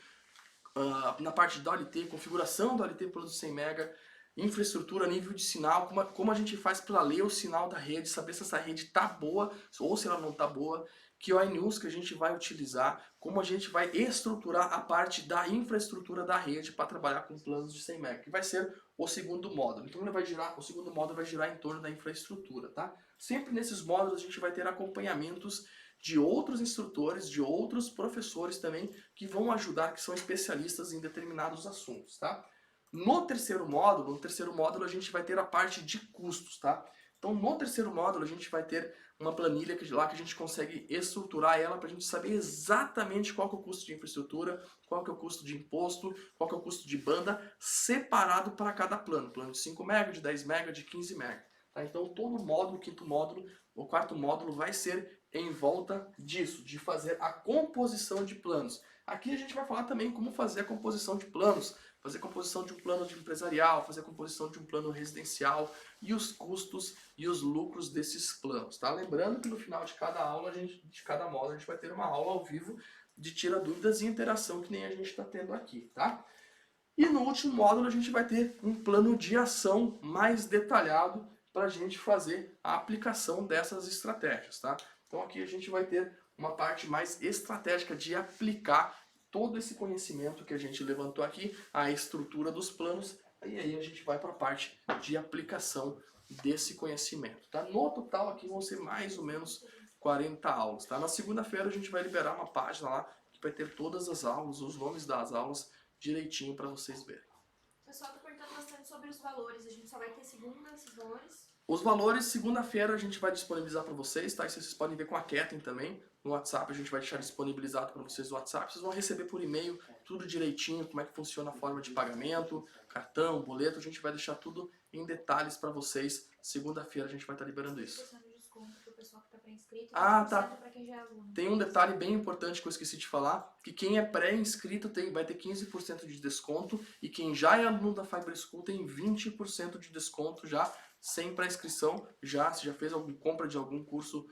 na parte da OLT, configuração da OLT Plano de 100 MB, infraestrutura, nível de sinal, como a gente faz para ler o sinal da rede, saber se essa rede está boa ou se ela não está boa, que ONUs que a gente vai utilizar, como a gente vai estruturar a parte da infraestrutura da rede para trabalhar com planos de 100 MB, que vai ser o segundo módulo. Então o segundo módulo vai girar em torno da infraestrutura, tá? Sempre nesses módulos a gente vai ter acompanhamentos de outros instrutores, de outros professores também, que vão ajudar, que são especialistas em determinados assuntos, tá? No terceiro módulo a gente vai ter a parte de custos, tá? Então no terceiro módulo a gente vai ter uma planilha lá que a gente consegue estruturar ela para a gente saber exatamente qual que é o custo de infraestrutura, qual que é o custo de imposto, qual que é o custo de banda, separado para cada plano. Plano de 5 MB, de 10 MB, de 15 MB. Tá? Então todo módulo, o quinto módulo, o quarto módulo vai ser em volta disso, de fazer a composição de planos. Aqui a gente vai falar também como fazer a composição de planos, fazer a composição de um plano de empresarial, fazer a composição de um plano residencial e os custos e os lucros desses planos, tá? Lembrando que no final de cada aula, de cada módulo, a gente vai ter uma aula ao vivo de tira dúvidas e interação que nem a gente está tendo aqui, tá? E no último módulo a gente vai ter um plano de ação mais detalhado para a gente fazer a aplicação dessas estratégias, tá? Então aqui a gente vai ter uma parte mais estratégica de aplicar todo esse conhecimento que a gente levantou aqui, a estrutura dos planos, e aí a gente vai para a parte de aplicação desse conhecimento, tá? No total aqui vão ser mais ou menos 40 aulas, tá? Na segunda-feira a gente vai liberar uma página lá que vai ter todas as aulas, os nomes das aulas direitinho para vocês verem. O pessoal tá perguntando bastante sobre os valores. A gente só vai ter segunda esses valores? Os valores, segunda-feira a gente vai disponibilizar para vocês, tá? Isso vocês podem ver com a Ketlin também. No WhatsApp a gente vai deixar disponibilizado para vocês no WhatsApp. Vocês vão receber por e-mail tudo direitinho, como é que funciona a forma de pagamento, cartão, boleto. A gente vai deixar tudo em detalhes para vocês. Segunda-feira a gente vai estar liberando isso. 20% de desconto pro pessoal que tá pré-inscrito e Ah, 20% tá. pra quem já é aluno. Tem um detalhe bem importante que eu esqueci de falar, que quem é pré-inscrito vai ter 15% de desconto e quem já é aluno da Fiber School tem 20% de desconto já, sem pré-inscrição. Se já fez alguma compra de algum curso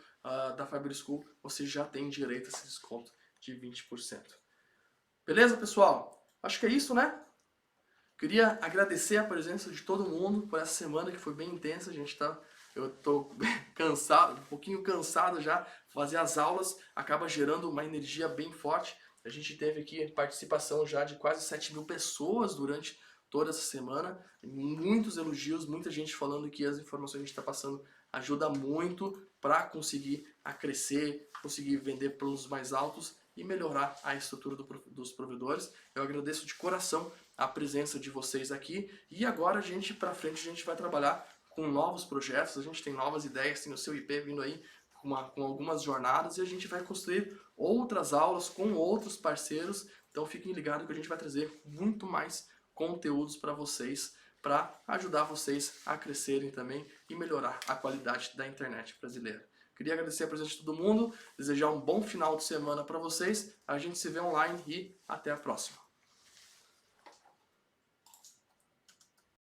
da Fiber School, você já tem direito a esse desconto de 20%. Beleza, pessoal? Acho que é isso, né? Queria agradecer a presença de todo mundo por essa semana que foi bem intensa. Eu tô cansado, um pouquinho cansado já. Fazer as aulas acaba gerando uma energia bem forte. A gente teve aqui participação já de quase 7.000 pessoas durante toda essa semana. Muitos elogios, muita gente falando que as informações que a gente está passando ajuda muito para conseguir a crescer, conseguir vender planos mais altos e melhorar a estrutura dos provedores. Eu agradeço de coração a presença de vocês aqui e agora para frente a gente vai trabalhar com novos projetos, a gente tem novas ideias, tem o seu IP vindo aí com algumas jornadas e a gente vai construir outras aulas com outros parceiros, então fiquem ligados que a gente vai trazer muito mais conteúdos para vocês, para ajudar vocês a crescerem também e melhorar a qualidade da internet brasileira. Queria agradecer a presença de todo mundo, desejar um bom final de semana para vocês, a gente se vê online e até a próxima.